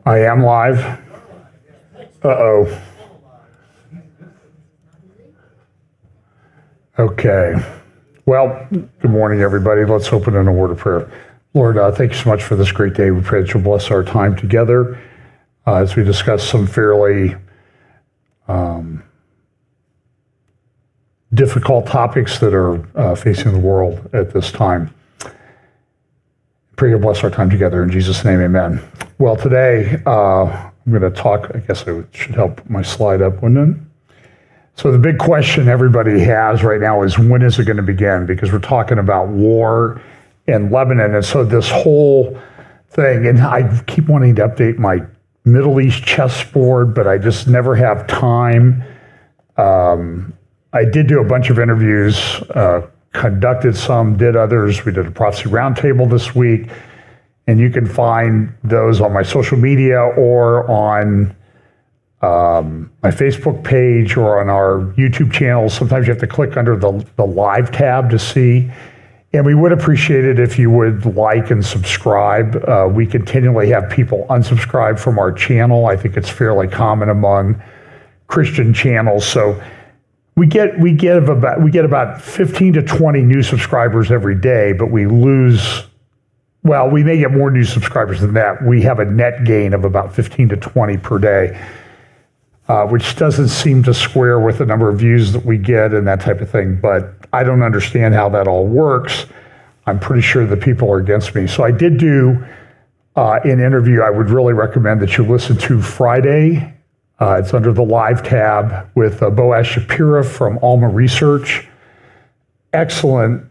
I am live. Uh-oh. Okay. Well, good morning, everybody. Let's open in a word of prayer. Lord, thank you so much for this great day. We pray that you'll bless our time together as we discuss some fairly difficult topics that are facing the world at this time. Pray you'll bless our time together. In Jesus' name, amen. Well, today I'm going to talk, I guess it should help my slide up, wouldn't it? So the big question everybody has right now is, when is it going to begin? Because we're talking about war in Lebanon. And so this whole thing, and I keep wanting to update my Middle East chessboard, but I just never have time. I did do a bunch of interviews, conducted some, did others. We did a prophecy roundtable this week, and you can find those on my social media or on my Facebook page or on our YouTube channel. Sometimes you have to click under the live tab to see. And we would appreciate it if you would like and subscribe. We continually have people unsubscribe from our channel. I think it's fairly common among Christian channels. So we get about 15 to 20 new subscribers every day, but we lose, well, we may get more new subscribers than that. We have a net gain of about 15 to 20 per day, which doesn't seem to square with the number of views that we get and that type of thing. But I don't understand how that all works. I'm pretty sure the people are against me. So I did do an interview I would really recommend that you listen to Friday. It's under the live tab with Boaz Shapira from Alma Research. Excellent,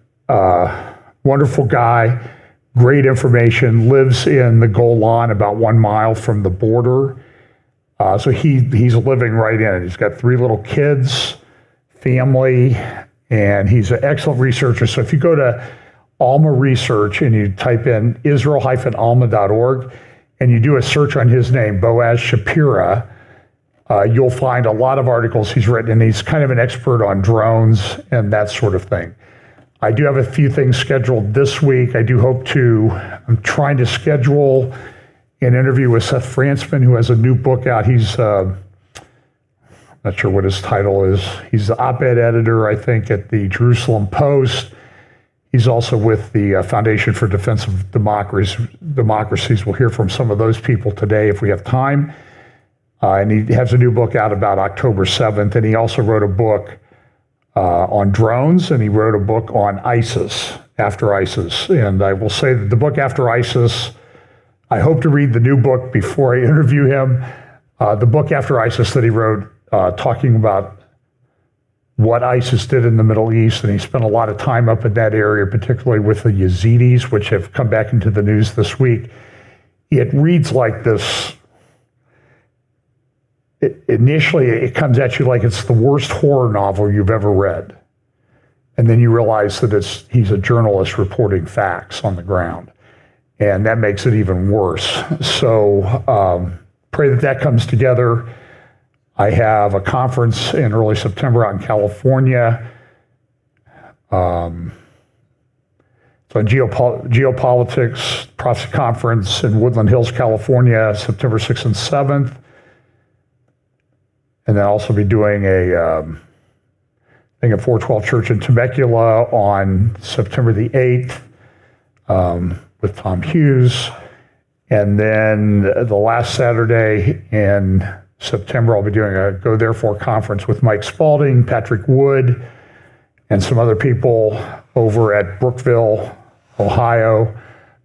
wonderful guy, great information, lives in the Golan about 1 mile from the border. So he's living right in it. He's got 3 little kids, family, and he's an excellent researcher. So if you go to Alma Research and you type in israel-alma.org and you do a search on his name, Boaz Shapira, you'll find a lot of articles he's written, and he's kind of an expert on drones and that sort of thing. I do have a few things scheduled this week. I'm trying to schedule an interview with Seth Frantzman, who has a new book out. He's, not sure what his title is. He's the op-ed editor, I think, at the Jerusalem Post. He's also with the Foundation for Defense of Democracies. We'll hear from some of those people today if we have time. And he has a new book out about October 7th. And he also wrote a book on drones, and he wrote a book on ISIS, After ISIS. And I will say that the book After ISIS, I hope to read the new book before I interview him. The book After ISIS that he wrote, talking about what ISIS did in the Middle East, and he spent a lot of time up in that area, particularly with the Yazidis, which have come back into the news this week. It reads like this. Initially, it comes at you like it's the worst horror novel you've ever read. And then you realize that he's a journalist reporting facts on the ground. And that makes it even worse. So pray that comes together. I have a conference in early September out in California. It's on Geopolitics, Prophetic Conference in Woodland Hills, California, September 6th and 7th. And then also be doing a thing at 412 Church in Temecula on September the 8th with Tom Hughes. And then the last Saturday in September, I'll be doing a Go Therefore conference with Mike Spalding, Patrick Wood, and some other people over at Brookville, Ohio.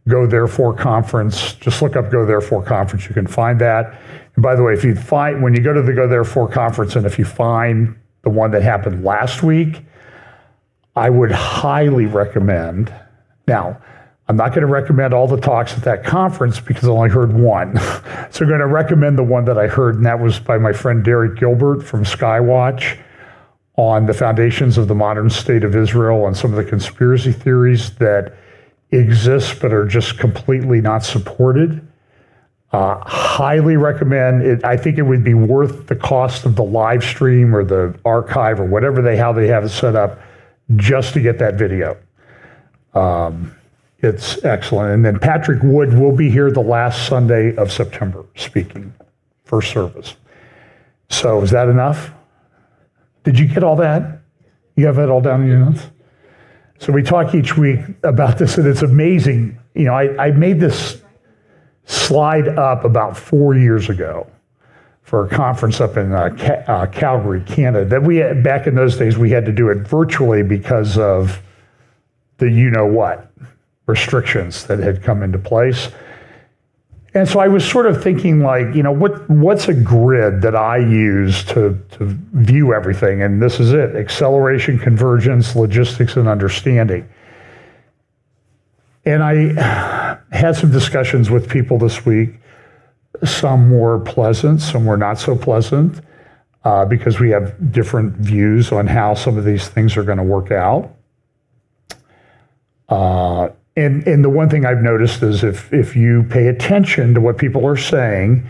Go Therefore conference. Just look up Go Therefore conference. You can find that. And by the way, when you go to the Go Therefore conference, and if you find the one that happened last week, I would highly recommend. Now, I'm not going to recommend all the talks at that conference because I only heard one. So I'm going to recommend the one that I heard, and that was by my friend Derek Gilbert from Skywatch on the foundations of the modern state of Israel and some of the conspiracy theories that exist but are just completely not supported. Highly recommend it. I think it would be worth the cost of the live stream or the archive or whatever how they have it set up just to get that video. It's excellent. And then Patrick Wood will be here the last Sunday of September speaking, first service. So is that enough? Did you get all that? You have it all down in your notes? So we talk each week about this, and it's amazing. You know, I made this slide up about 4 years ago for a conference up in Calgary, Canada. That we had, back in those days, we had to do it virtually because of the you-know-what restrictions that had come into place. And so I was sort of thinking, like, you know, what's a grid that I use to view everything? And this is it: acceleration, convergence, logistics, and understanding. And I had some discussions with people this week. Some were pleasant, some were not so pleasant, because we have different views on how some of these things are going to work out. And the one thing I've noticed is if you pay attention to what people are saying,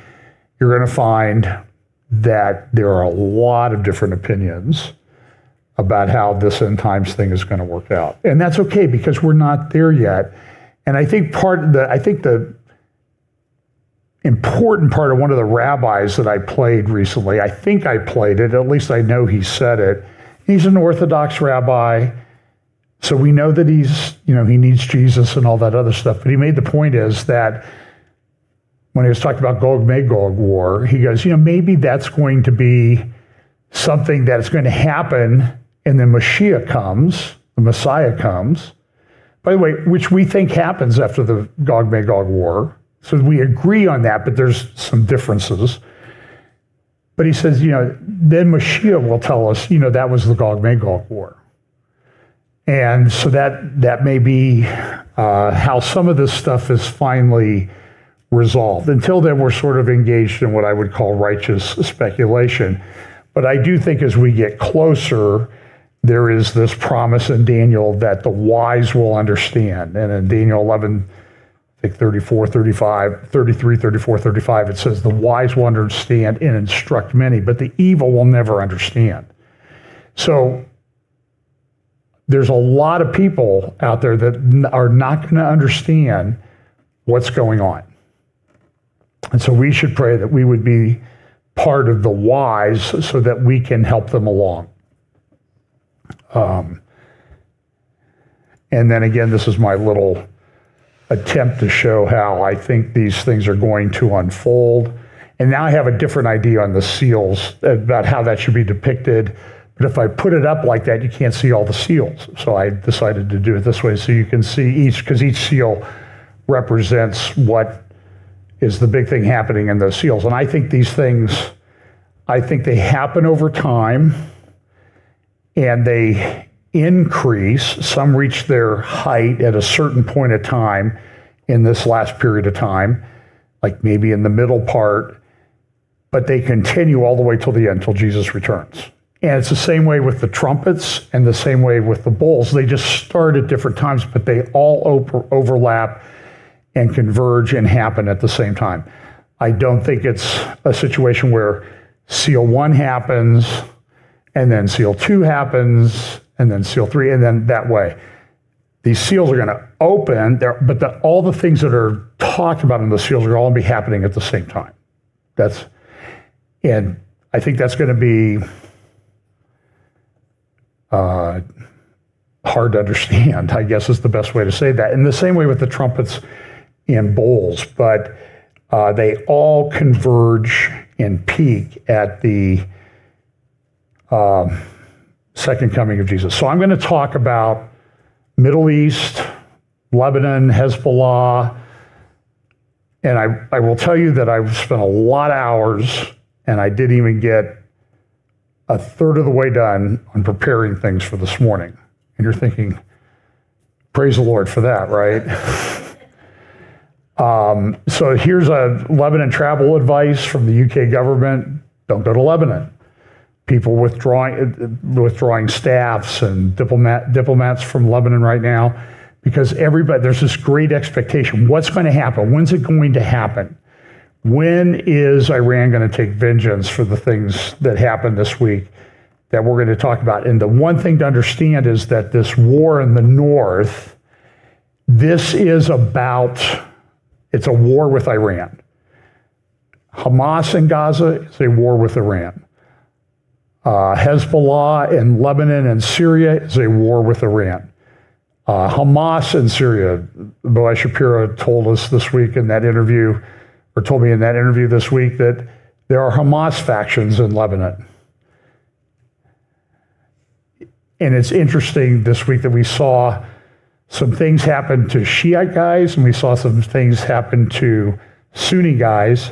you're going to find that there are a lot of different opinions about how this end times thing is going to work out. And that's okay, because we're not there yet. And I think the important part of one of the rabbis that I played recently, I think I played it, at least I know he said it. He's an Orthodox rabbi. So we know that he's, you know, he needs Jesus and all that other stuff. But he made the point is that when he was talking about Gog-Magog war, he goes, you know, maybe that's going to be something that's going to happen, and then Mashiach comes, the Messiah comes. By the way, which we think happens after the Gog-Magog war. So we agree on that, but there's some differences. But he says, you know, then Mashiach will tell us, you know, that was the Gog-Magog war. And so that may be how some of this stuff is finally resolved. Until then, we're sort of engaged in what I would call righteous speculation. But I do think as we get closer, there is this promise in Daniel that the wise will understand. And in Daniel 11, I think 34, 35, 33, 34, 35, it says the wise will understand and instruct many, but the evil will never understand. So there's a lot of people out there that are not going to understand what's going on. And so we should pray that we would be part of the wise so that we can help them along. And then again, this is my little attempt to show how I think these things are going to unfold. And now I have a different idea on the seals about how that should be depicted. But if I put it up like that, you can't see all the seals. So I decided to do it this way so you can see each, because each seal represents what is the big thing happening in those seals. And I think these things, I think they happen over time and they increase. Some reach their height at a certain point of time in this last period of time, like maybe in the middle part, but they continue all the way till the end, till Jesus returns. And it's the same way with the trumpets and the same way with the bowls. They just start at different times, but they all overlap and converge and happen at the same time. I don't think it's a situation where seal 1 happens, and then seal 2 happens, and then seal 3, and then that way. These seals are going to open, but all the things that are talked about in the seals are all going to be happening at the same time. And I think that's going to be hard to understand, I guess is the best way to say that. In the same way with the trumpets and bowls, but they all converge and peak at the second coming of Jesus. So I'm going to talk about Middle East, Lebanon, Hezbollah, and I will tell you that I've spent a lot of hours, and I didn't even get a third of the way done on preparing things for this morning. And you're thinking, praise the Lord for that, right? So here's a Lebanon travel advice from the UK government. Don't go to Lebanon. People withdrawing staffs and diplomats from Lebanon right now, because there's this great expectation. What's going to happen? When's it going to happen? When is Iran going to take vengeance for the things that happened this week that we're going to talk about? And the one thing to understand is that this war in the north This is it's a war with Iran. Hamas in Gaza is a war with Iran. Hezbollah in Lebanon and Syria is a war with Iran. Hamas in Syria, Boaz Shapiro told us this week in that interview, or told me in that interview this week, that there are Hamas factions in Lebanon. And it's interesting this week that we saw some things happen to Shiite guys, and we saw some things happen to Sunni guys.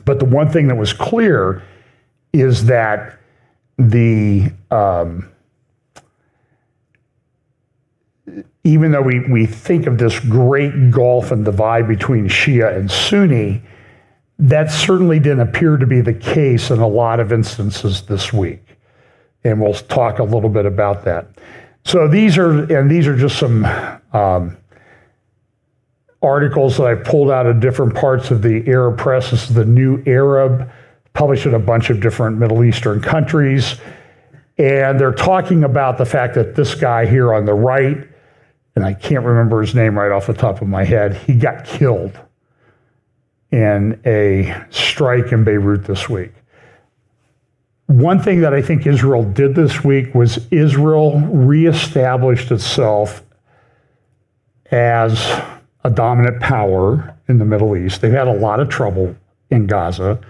But the one thing that was clear is that even though we think of this great gulf and divide between Shia and Sunni, that certainly didn't appear to be the case in a lot of instances this week. And we'll talk a little bit about that. So these are just some articles that I pulled out of different parts of the Arab press. This is the New Arab, published in a bunch of different Middle Eastern countries. And they're talking about the fact that this guy here on the right, and I can't remember his name right off the top of my head, he got killed in a strike in Beirut this week. One thing that I think Israel did this week was Israel reestablished itself as a dominant power in the Middle East. They've had a lot of trouble in Gaza.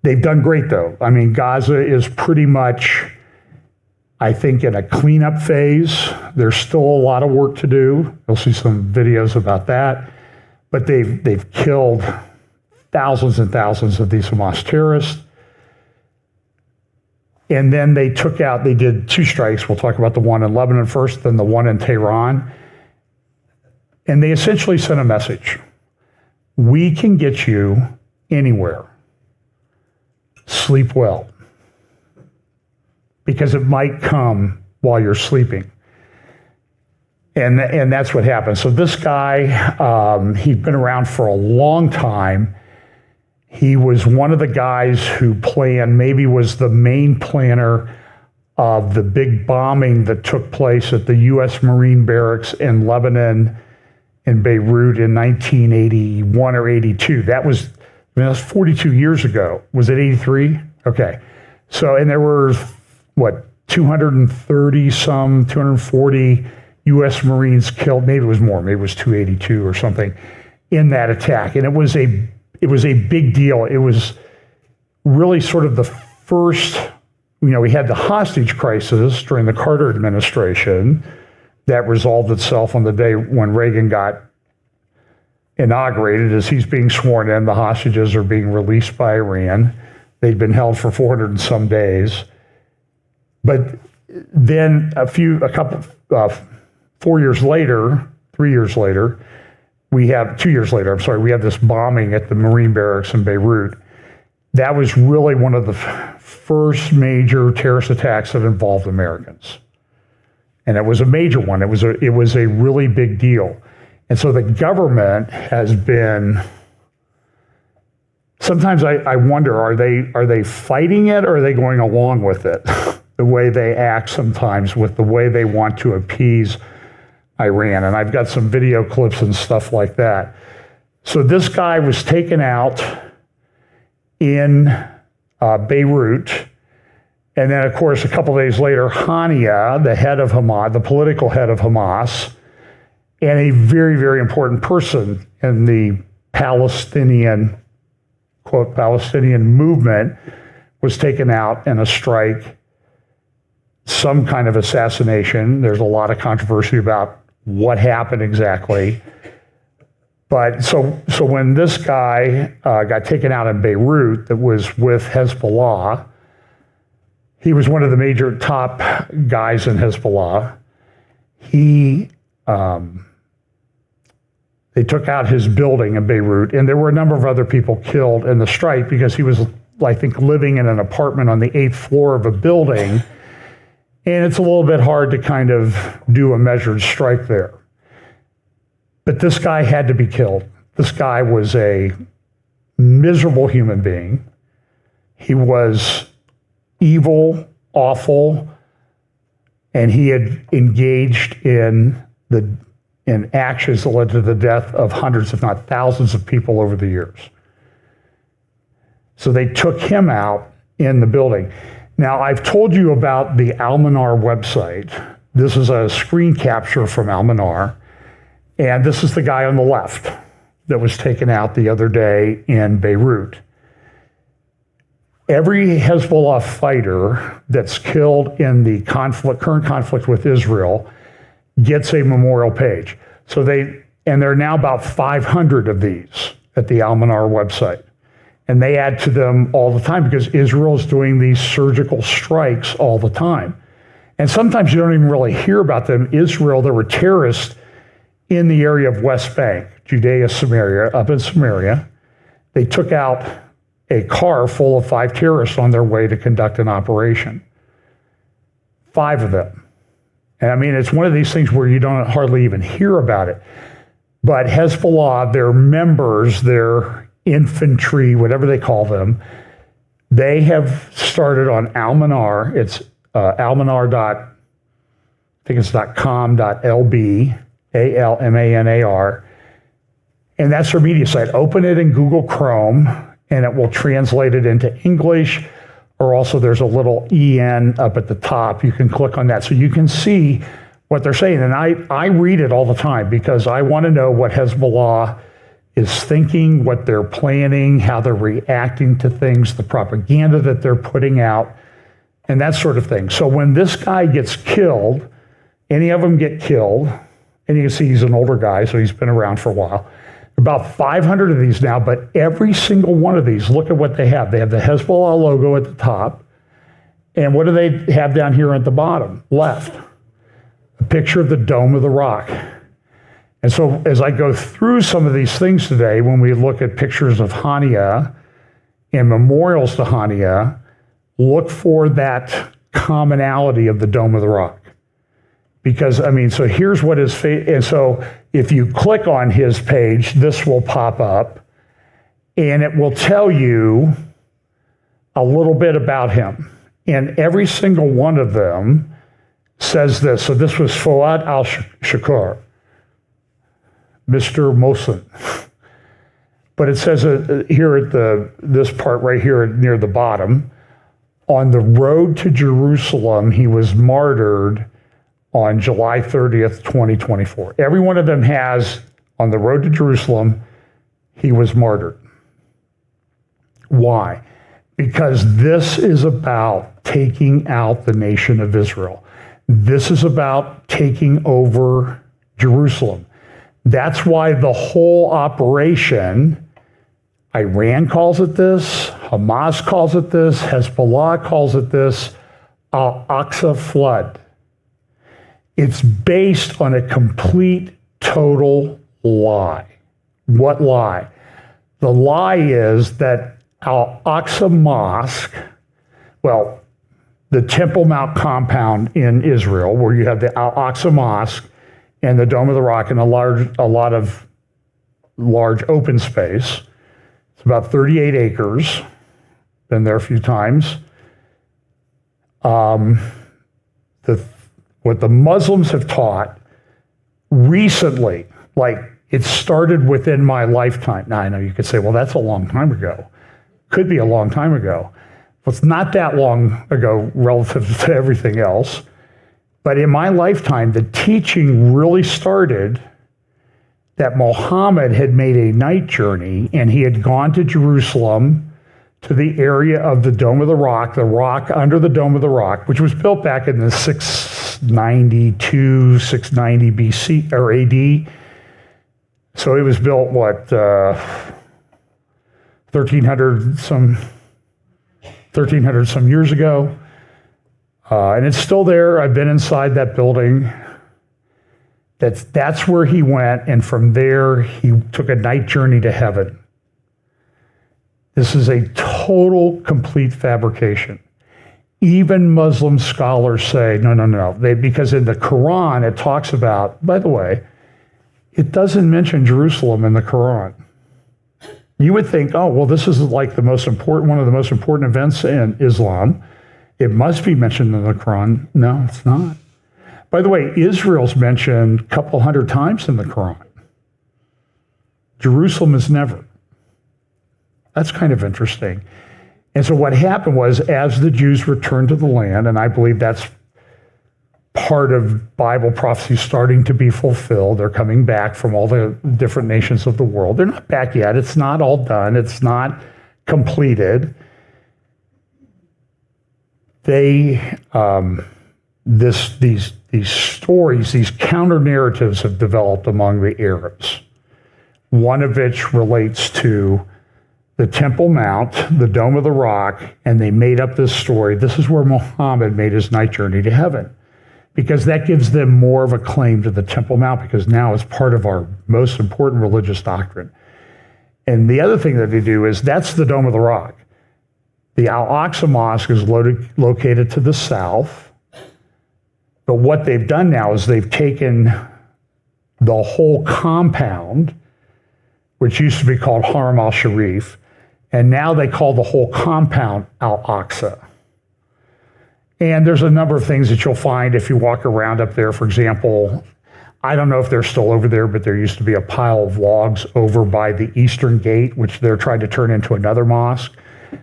They've done great, though. I mean, Gaza is pretty much, I think, in a cleanup phase. There's still a lot of work to do. You'll see some videos about that. But they've killed thousands and thousands of these Hamas terrorists. And then they did two strikes. We'll talk about the one in Lebanon first, then the one in Tehran. And they essentially sent a message. We can get you anywhere. Sleep well. Because it might come while you're sleeping. And that's what happened. So this guy, he'd been around for a long time. He was one of the guys who maybe was the main planner of the big bombing that took place at the U.S. Marine barracks in Lebanon, in Beirut in 1981 or 82. That was 42 years ago. Was it 83? Okay. So, and there were, 240 U.S. Marines killed. Maybe it was more. Maybe it was 282 or something in that attack. And it was a big deal. It was really sort of the first, we had the hostage crisis during the Carter administration that resolved itself on the day when Reagan got inaugurated. As he's being sworn in, the hostages are being released by Iran. They'd been held for 400 and some days. But then 4 years later, 3 years later, 2 years later, we have this bombing at the Marine barracks in Beirut. That was really one of the first major terrorist attacks that involved Americans. And it was a major one. It was a really big deal. And so the government has been, sometimes I wonder, are they fighting it or are they going along with it? The way they act sometimes with the way they want to appease Iran. And I've got some video clips and stuff like that. So this guy was taken out in Beirut. And then, of course, a couple of days later, Hania, the head of Hamas, the political head of Hamas, and a very, very important person in the Palestinian, quote, Palestinian movement, was taken out in a strike, some kind of assassination. There's a lot of controversy about what happened exactly. But so when this guy got taken out in Beirut that was with Hezbollah, he was one of the major top guys in Hezbollah. They took out his building in Beirut, and there were a number of other people killed in the strike because he was, I think, living in an apartment on the 8th floor of a building. And it's a little bit hard to kind of do a measured strike there. But this guy had to be killed. This guy was a miserable human being. He was evil, awful, and he had engaged in actions that led to the death of hundreds, if not thousands, of people over the years. So they took him out in the building. Now, I've told you about the Almanar website. This is a screen capture from Almanar, and this is the guy on the left that was taken out the other day in Beirut. Every Hezbollah fighter that's killed in the current conflict with Israel gets a memorial page. So there are now about 500 of these at the Almanar website. And they add to them all the time because Israel is doing these surgical strikes all the time. And sometimes you don't even really hear about them. Israel, there were terrorists in the area of West Bank, Judea, Samaria, up in Samaria. They took out a car full of 5 terrorists on their way to conduct an operation. 5 of them. And I mean, it's one of these things where you don't hardly even hear about it. But Hezbollah, their members, their infantry, whatever they call them, they have started on Almanar. It's almanar.com.lb, ALMANAR. And that's their media site. Open it in Google Chrome, and it will translate it into English, or also there's a little EN up at the top. You can click on that so you can see what they're saying. And I read it all the time because I want to know what Hezbollah is thinking, what they're planning, how they're reacting to things, the propaganda that they're putting out, and that sort of thing. So when this guy gets killed, any of them get killed, and you can see he's an older guy, so he's been around for a while. About 500 of these now, but every single one of these, look at what they have. They have the Hezbollah logo at the top, and what do they have down here at the bottom, left? A picture of the Dome of the Rock. And so as I go through some of these things today, when we look at pictures of Hania and memorials to Hania, look for that commonality of the Dome of the Rock. Because, I mean, so here's what his face, and so if you click on his page, this will pop up, and it will tell you a little bit about him. And every single one of them says this. So this was Fouad al-Shakur, Mr. Mohsen. But it says here at this part right here near the bottom, on the road to Jerusalem, he was martyred on July 30th, 2024. Every one of them has, on the road to Jerusalem, he was martyred. Why? Because this is about taking out the nation of Israel. This is about taking over Jerusalem. That's why the whole operation, Iran calls it this, Hamas calls it this, Hezbollah calls it this, Al-Aqsa flood. It's based on a complete, total lie. What lie? The lie is that Al-Aqsa Mosque, well, the Temple Mount compound in Israel, where you have the Al-Aqsa Mosque and the Dome of the Rock and a lot of large open space. It's about 38 acres. Been there a few times. What the Muslims have taught recently, like it started within my lifetime. Now, I know you could say, well, that's a long time ago. Could be a long time ago. Well, it's not that long ago relative to everything else. But in my lifetime, the teaching really started that Muhammad had made a night journey and he had gone to Jerusalem to the area of the Dome of the Rock under the Dome of the Rock, which was built back in the 690 BC or AD. So it was built, 1300 some years ago. And it's still there. I've been inside that building. That's where he went, and from there he took a night journey to heaven. This is a total, complete fabrication. Even Muslim scholars say, no. Because in the Quran it talks about, by the way, it doesn't mention Jerusalem in the Quran. You would think, oh, well, this is like one of the most important events in Islam. It must be mentioned in the Quran. No, it's not. By the way, Israel's mentioned a couple hundred times in the Quran. Jerusalem is never. That's kind of interesting. And so what happened was, as the Jews returned to the land, and I believe that's part of Bible prophecy starting to be fulfilled. They're coming back from all the different nations of the world. They're not back yet. It's not all done. It's not completed. They, these stories, these counter narratives have developed among the Arabs. One of which relates to the Temple Mount, the Dome of the Rock, and they made up this story. This is where Muhammad made his night journey to heaven, because that gives them more of a claim to the Temple Mount, because now it's part of our most important religious doctrine. And the other thing that they do is that's the Dome of the Rock. The Al-Aqsa Mosque is located to the south. But what they've done now is they've taken the whole compound, which used to be called Haram al-Sharif, and now they call the whole compound Al-Aqsa. And there's a number of things that you'll find if you walk around up there. For example, I don't know if they're still over there, but there used to be a pile of logs over by the Eastern Gate, which they're trying to turn into another mosque.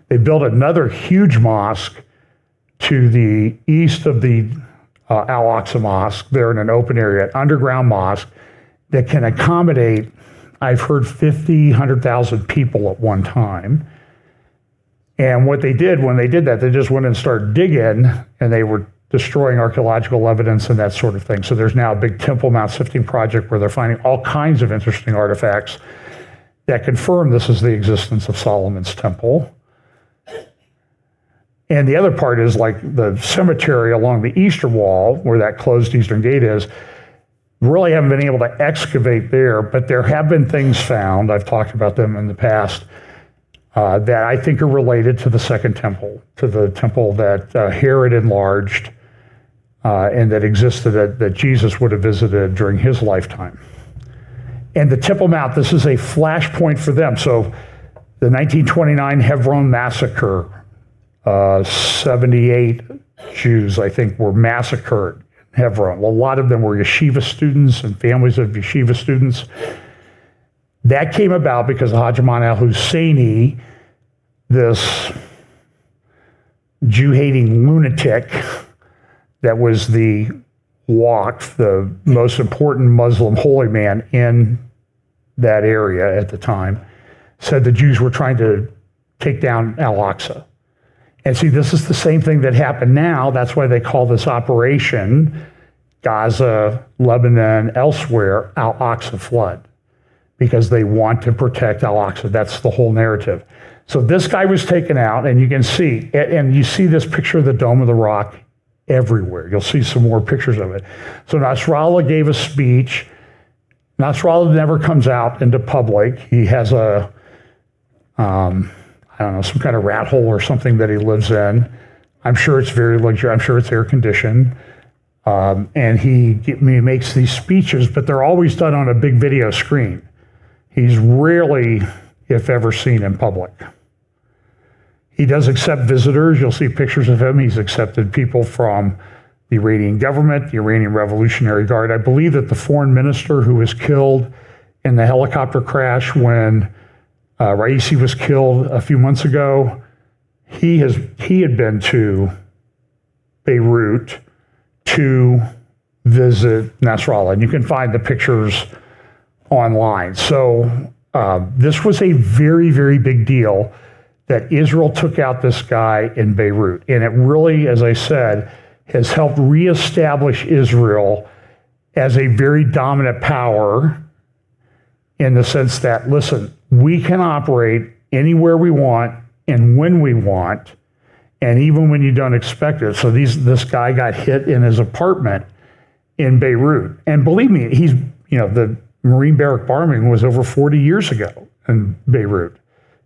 They built another huge mosque to the east of the Al-Aqsa Mosque. They're in an open area, an underground mosque that can accommodate, I've heard, 50, 100,000 people at one time. And what they did when they did that, they just went and started digging, and they were destroying archaeological evidence and that sort of thing. So there's now a big Temple Mount sifting project where they're finding all kinds of interesting artifacts that confirm this is the existence of Solomon's temple. And the other part is like the cemetery along the eastern wall, where that closed eastern gate is. Really haven't been able to excavate there, but there have been things found, I've talked about them in the past, that I think are related to the second temple, to the temple that Herod enlarged and that existed, that Jesus would have visited during his lifetime. And the Temple Mount, this is a flashpoint for them. So the 1929 Hebron massacre, 78 Jews, I think, were massacred in Hebron. A lot of them were yeshiva students and families of yeshiva students. That came about because of Hajaman al-Husseini, this Jew-hating lunatic that was the Waqf, the most important Muslim holy man in that area at the time, said the Jews were trying to take down Al-Aqsa. And see, this is the same thing that happened now. That's why they call this operation, Gaza, Lebanon, elsewhere, Al-Aqsa flood, because they want to protect Al-Aqsa. That's the whole narrative. So this guy was taken out, and you can see, and you see this picture of the Dome of the Rock everywhere. You'll see some more pictures of it. So Nasrallah gave a speech. Nasrallah never comes out into public. He has a, I don't know, some kind of rat hole or something that he lives in. I'm sure it's very luxurious. I'm sure it's air conditioned. And he makes these speeches, but they're always done on a big video screen. He's rarely, if ever, seen in public. He does accept visitors. You'll see pictures of him. He's accepted people from the Iranian government, the Iranian Revolutionary Guard. I believe that the foreign minister who was killed in the helicopter crash when Raisi was killed a few months ago, he had been to Beirut to visit Nasrallah, and you can find the pictures online. So this was a very, very big deal that Israel took out this guy in Beirut. And it really, as I said, has helped reestablish Israel as a very dominant power in the sense that, listen, we can operate anywhere we want and when we want, and even when you don't expect it. So this guy got hit in his apartment in Beirut. And believe me, the Marine barrack bombing was over 40 years ago in Beirut.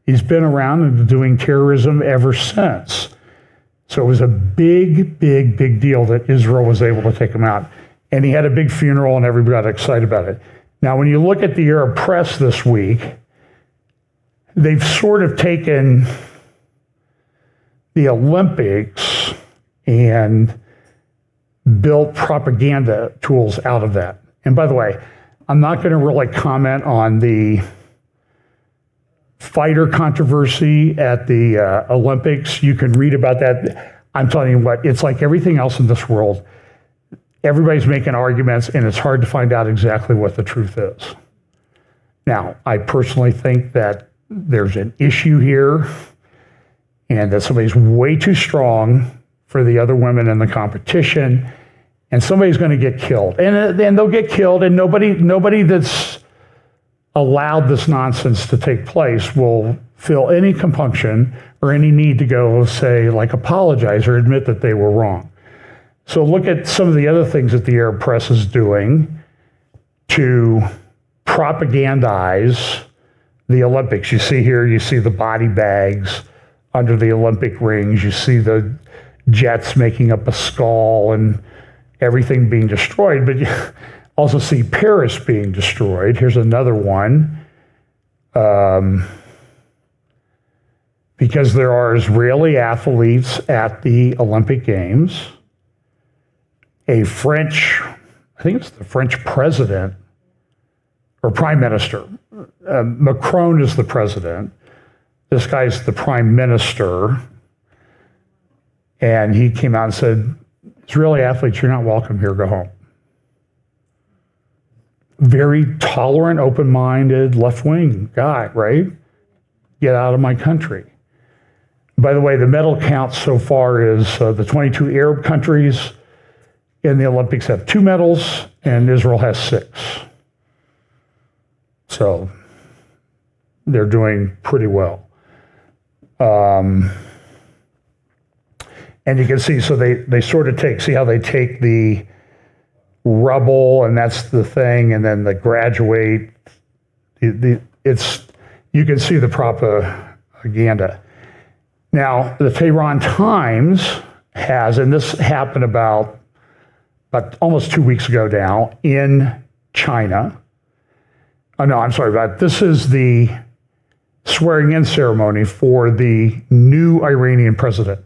He's been around and doing terrorism ever since. So it was a big, big, big deal that Israel was able to take him out. And he had a big funeral and everybody got excited about it. Now, when you look at the Arab press this week, they've sort of taken the Olympics and built propaganda tools out of that. And by the way, I'm not going to really comment on the fighter controversy at the Olympics. You can read about that. I'm telling you what, it's like everything else in this world. Everybody's making arguments, and it's hard to find out exactly what the truth is. Now, I personally think that there's an issue here, and that somebody's way too strong for the other women in the competition, and somebody's going to get killed. And they'll get killed, and nobody that's allowed this nonsense to take place will feel any compunction or any need to go say, like, apologize or admit that they were wrong. So look at some of the other things that the Arab press is doing to propagandize the Olympics. You see here, you see the body bags under the Olympic rings. You see the jets making up a skull and everything being destroyed. But you also see Paris being destroyed. Here's another one. Because there are Israeli athletes at the Olympic Games. A French, I think it's the French president or prime minister. Macron is the president. This guy's the prime minister. And he came out and said, Israeli athletes, you're not welcome here, go home. Very tolerant, open-minded, left-wing guy, right? Get out of my country. By the way, the medal count so far is the 22 Arab countries in the Olympics have 2 medals, and Israel has 6. So they're doing pretty well. And you can see, so they sort of see how they take the rubble, and that's the thing, and then the graduate. You can see the propaganda. Now, the Tehran Times has, and this happened about almost 2 weeks ago now in China. Oh, no, I'm sorry, this is the swearing in ceremony for the new Iranian president.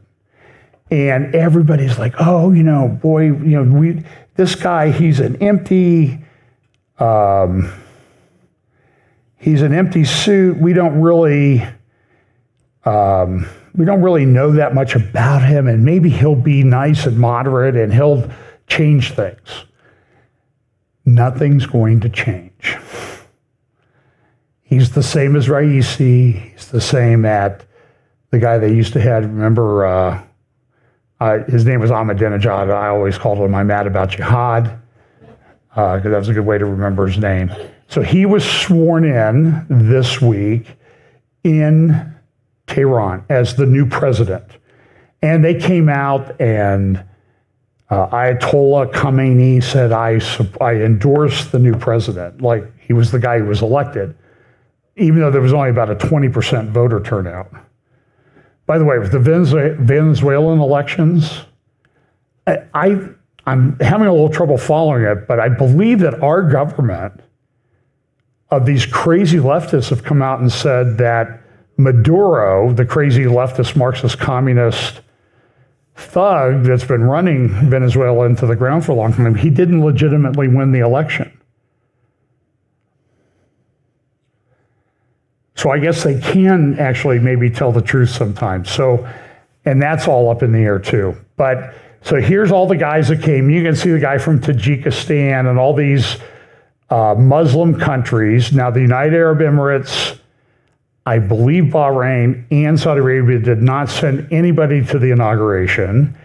And everybody's like, oh, this guy, he's an empty suit. We don't really know that much about him, and maybe he'll be nice and moderate and he'll change things. Nothing's going to change. He's the same as Raisi. He's the same at the guy they used to have. Remember, his name was Ahmadinejad. I always called him I'm mad about jihad, because that was a good way to remember his name. So he was sworn in this week in Tehran as the new president. And they came out, and Ayatollah Khamenei said, I endorse the new president. Like, he was the guy who was elected, even though there was only about a 20% voter turnout. By the way, with the Venezuelan elections, I'm having a little trouble following it, but I believe that our government of these crazy leftists have come out and said that Maduro, the crazy leftist Marxist communist thug that's been running Venezuela into the ground for a long time, he didn't legitimately win the election. So I guess they can actually maybe tell the truth sometimes. So, and that's all up in the air too. But so here's all the guys that came. You can see the guy from Tajikistan and all these Muslim countries. Now, the United Arab Emirates, I believe Bahrain and Saudi Arabia did not send anybody to the inauguration.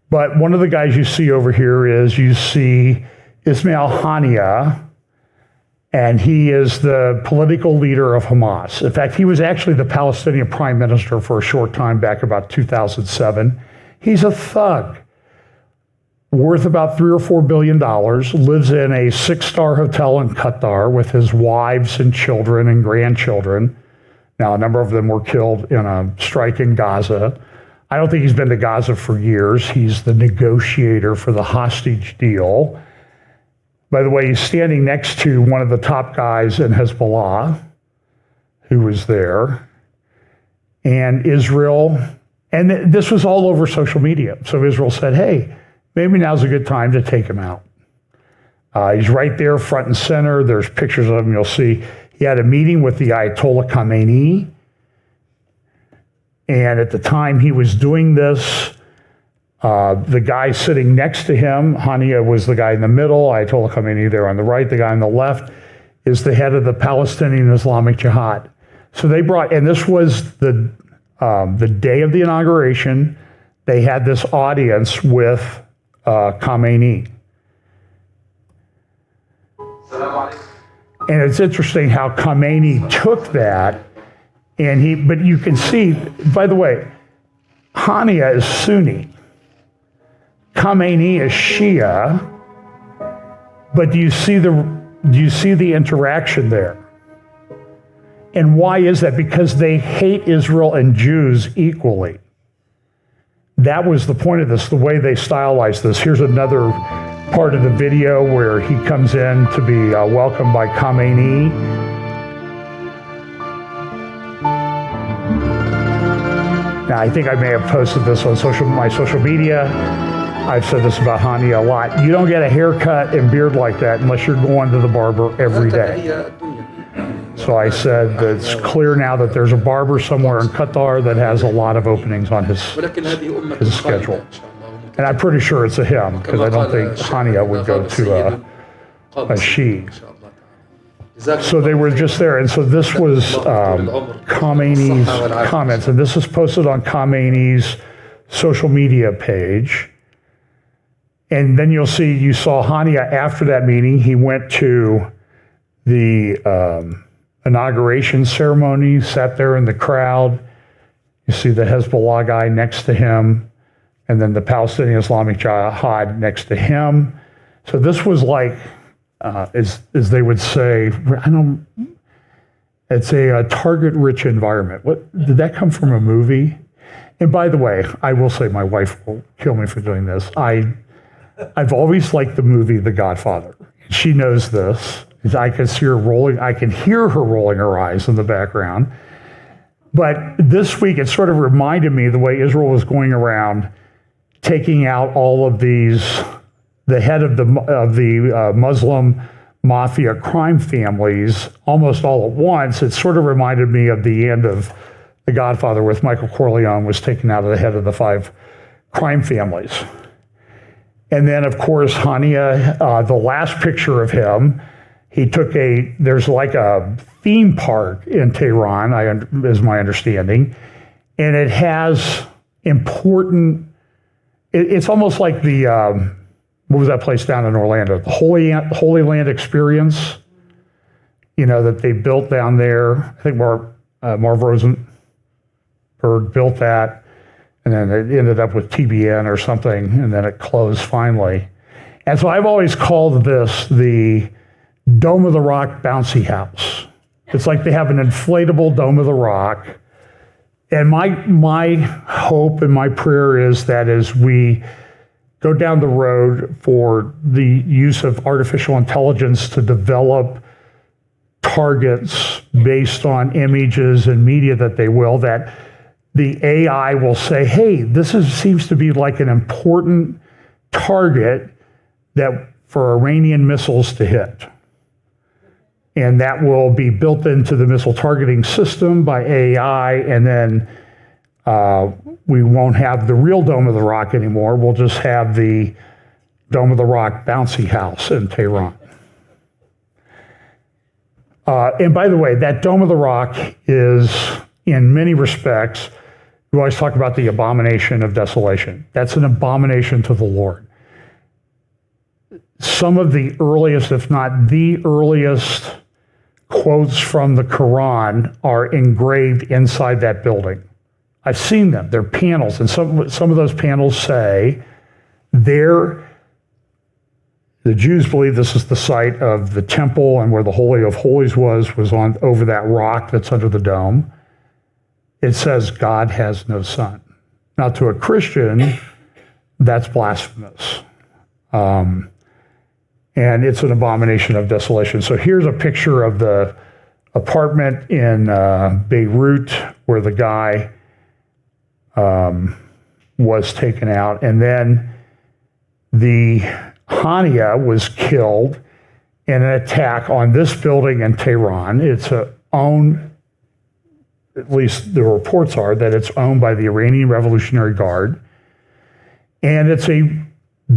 But one of the guys you see over here is, you see Ismail Haniyeh, and he is the political leader of Hamas. In fact, he was actually the Palestinian prime minister for a short time back about 2007. He's a thug, worth about $3 or $4 billion, lives in a 6-star hotel in Qatar with his wives and children and grandchildren. Now, a number of them were killed in a strike in Gaza. I don't think he's been to Gaza for years. He's the negotiator for the hostage deal. By the way, he's standing next to one of the top guys in Hezbollah who was there. And Israel, and this was all over social media. So Israel said, hey, maybe now's a good time to take him out. He's right there, front and center. There's pictures of him. You'll see he had a meeting with the Ayatollah Khamenei. And at the time he was doing this, the guy sitting next to him, Hania was the guy in the middle, Ayatollah Khamenei there on the right, the guy on the left is the head of the Palestinian Islamic Jihad. So they brought, and this was the day of the inauguration, they had this audience with Khamenei. And it's interesting how Khamenei took that, but you can see, by the way, Hania is Sunni, Khamenei is Shia, but do you see the interaction there? And why is that? Because they hate Israel and Jews equally. That was the point of this, the way they stylized this. Here's another part of the video where he comes in to be welcomed by Khamenei. Now, I think I may have posted this on my social media. I've said this about Hania a lot. You don't get a haircut and beard like that unless you're going to the barber every day. So I said that it's clear now that there's a barber somewhere in Qatar that has a lot of openings on his schedule. And I'm pretty sure it's a him, because I don't think Hania would go to a she. So they were just there. And so this was Khamenei's comments. And this is posted on Khamenei's social media page. And then you saw Hania after that meeting. He went to the inauguration ceremony, sat there in the crowd. You see the Hezbollah guy next to him, and then the Palestinian Islamic Jihad next to him. So this was like, as they would say, it's a target-rich environment. What did that come from, a movie? And by the way, I will say, my wife will kill me for doing this. I've always liked the movie The Godfather. She knows this. I can see her rolling. I can hear her rolling her eyes in the background. But this week, it sort of reminded me the way Israel was going around taking out all of these, the head of the Muslim mafia crime families, almost all at once. It sort of reminded me of the end of The Godfather, with Michael Corleone was taken out of the head of the 5 crime families. And then, of course, Hania, the last picture of him, he took there's like a theme park in Tehran, is my understanding, and it has important, it's almost like the, what was that place down in Orlando? The Holy Land Experience, that they built down there. I think Marv Rosenberg built that, and then it ended up with TBN or something, and then it closed finally. And so I've always called this the Dome of the Rock bouncy house. It's like they have an inflatable Dome of the Rock. And my hope and my prayer is that as we go down the road for the use of artificial intelligence to develop targets based on images and media that the AI will say, hey, seems to be like an important target for Iranian missiles to hit. And that will be built into the missile targeting system by AI, and then we won't have the real Dome of the Rock anymore. We'll just have the Dome of the Rock bouncy house in Tehran. And by the way, that Dome of the Rock is, in many respects, we always talk about the abomination of desolation. That's an abomination to the Lord. Some of the earliest, if not the earliest, quotes from the Quran are engraved inside that building. I've seen them. They're panels, and some of those panels say, the Jews believe this is the site of the temple, and where the Holy of Holies was on over that rock that's under the dome. It says God has no son. Now, to a Christian, that's blasphemous. And it's an abomination of desolation. So here's a picture of the apartment in Beirut where the guy was taken out. And then the Hania was killed in an attack on this building in Tehran. It's owned, at least the reports are, that it's owned by the Iranian Revolutionary Guard. And it's a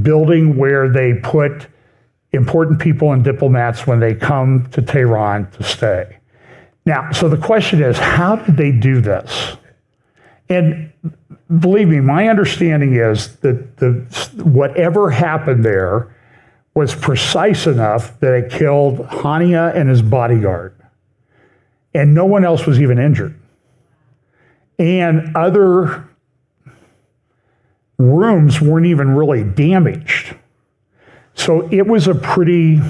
building where they put important people and diplomats when they come to Tehran to stay. Now, so the question is, how did they do this? And believe me, my understanding is that whatever happened there was precise enough that it killed Hania and his bodyguard. And no one else was even injured. And other rooms weren't even really damaged. So it was a pretty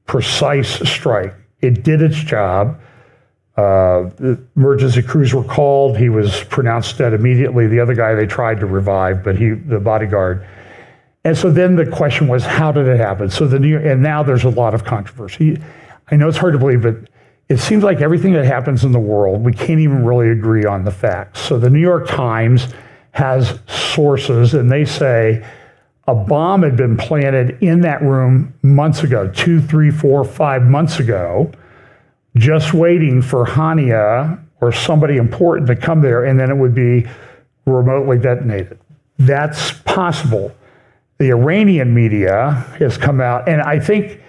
precise strike. It did its job. The emergency crews were called. He was pronounced dead immediately. The other guy they tried to revive, but the bodyguard. And so then the question was, how did it happen? So and now there's a lot of controversy. I know it's hard to believe, but it seems like everything that happens in the world, we can't even really agree on the facts. So the New York Times has sources, and they say a bomb had been planted in that room months ago, 2, 3, 4, 5 months ago, just waiting for Hania or somebody important to come there, and then it would be remotely detonated. That's possible. The Iranian media has come out, and I think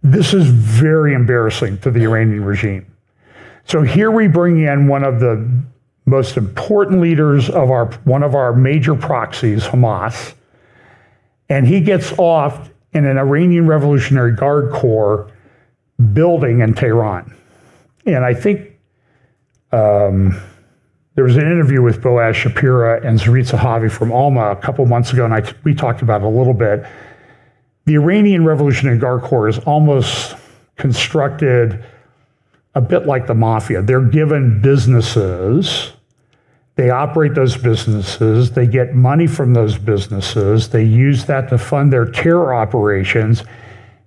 this is very embarrassing to the Iranian regime. So here we bring in one of the most important leaders of one of our major proxies, Hamas, and he gets off in an Iranian Revolutionary Guard Corps building in Tehran. And I think there was an interview with Boaz Shapira and Zarit Zahavi from Alma a couple months ago, and we talked about it a little bit. The Iranian Revolutionary Guard Corps is almost constructed a bit like the mafia. They're given businesses, they operate those businesses, they get money from those businesses, they use that to fund their terror operations,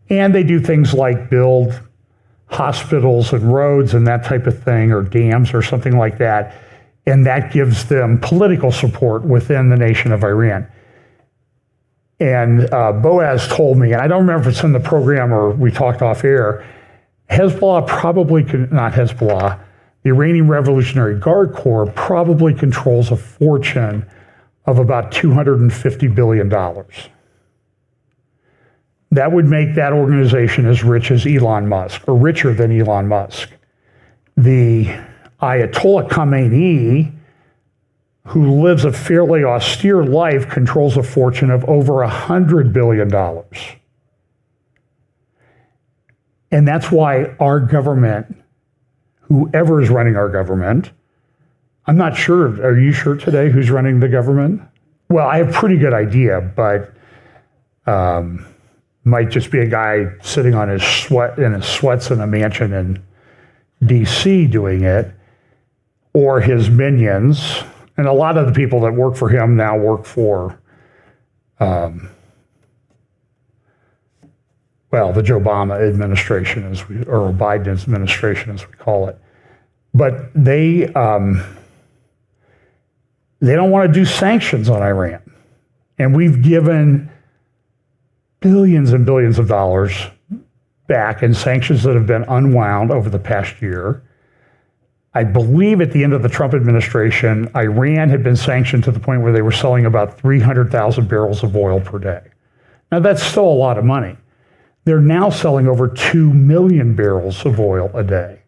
and they do things like build hospitals and roads and that type of thing, or dams or something like that, and that gives them political support within the nation of Iran. And Boaz told me, and I don't remember if it's in the program or we talked off air, Hezbollah probably, not Hezbollah, the Iranian Revolutionary Guard Corps probably controls a fortune of about $250 billion. That would make that organization as rich as Elon Musk, or richer than Elon Musk. The Ayatollah Khamenei, who lives a fairly austere life, controls a fortune of over $100 billion. And that's why our government, whoever is running our government, I'm not sure, are you sure today who's running the government? Well, I have a pretty good idea, but might just be a guy sitting on his sweats in a mansion in DC doing it, or his minions. And a lot of the people that work for him now work for, the Joe Obama administration, or Biden administration, as we call it. But they don't want to do sanctions on Iran. And we've given billions and billions of dollars back in sanctions that have been unwound over the past year. I believe at the end of the Trump administration, Iran had been sanctioned to the point where they were selling about 300,000 barrels of oil per day. Now, that's still a lot of money. They're now selling over 2 million barrels of oil a day.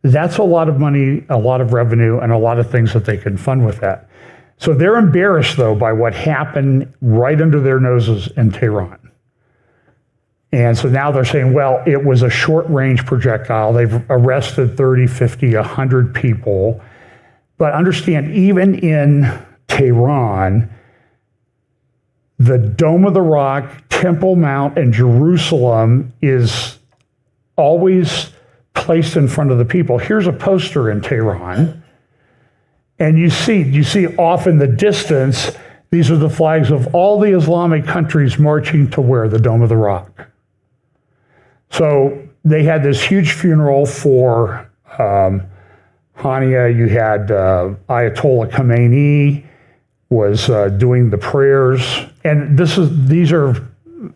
That's a lot of money, a lot of revenue, and a lot of things that they can fund with that. So they're embarrassed, though, by what happened right under their noses in Tehran. And so now they're saying, well, it was a short-range projectile. They've arrested 30, 50, 100 people. But understand, even in Tehran, the Dome of the Rock, Temple Mount, and Jerusalem is always placed in front of the people. Here's a poster in Tehran. And you see off in the distance, these are the flags of all the Islamic countries marching to where? The Dome of the Rock. So they had this huge funeral for Hania. You had Ayatollah Khamenei was doing the prayers. And these are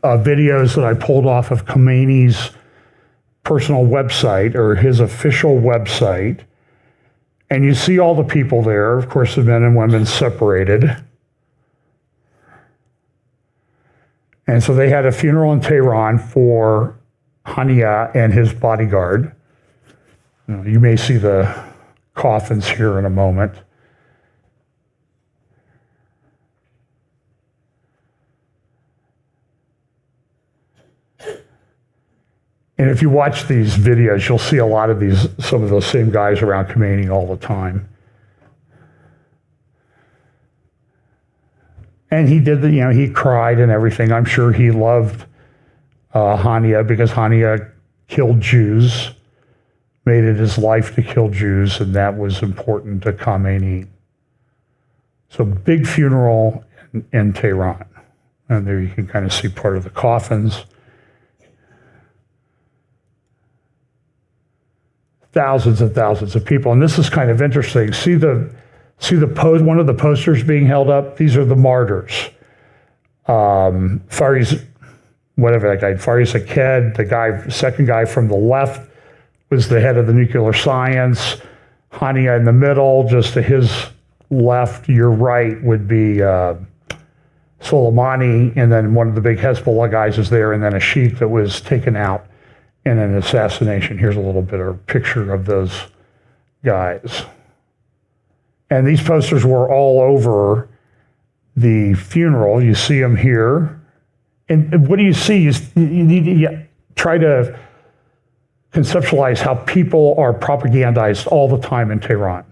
videos that I pulled off of Khomeini's personal website, or his official website. And you see all the people there, of course, the men and women separated. And so they had a funeral in Tehran for Hania and his bodyguard. You may see the coffins here in a moment. And if you watch these videos, you'll see a lot of some of those same guys around Khomeini all the time. And he did he cried and everything. I'm sure he loved Hania, because Hania killed Jews, made it his life to kill Jews, and that was important to Khomeini. So big funeral in Tehran. And there you can kind of see part of the coffins. Thousands and thousands of people. And this is kind of interesting. See the one of the posters being held up? These are the martyrs. Faris, whatever that guy, Faris Aked, the second guy from the left was the head of the nuclear science. Hania in the middle, just to his left, your right would be Soleimani, and then one of the big Hezbollah guys is there, and then a sheik that was taken out in an assassination. Here's a little bit of a picture of those guys. And these posters were all over the funeral. You see them here. And what do you see? You need to try to conceptualize how people are propagandized all the time in Tehran.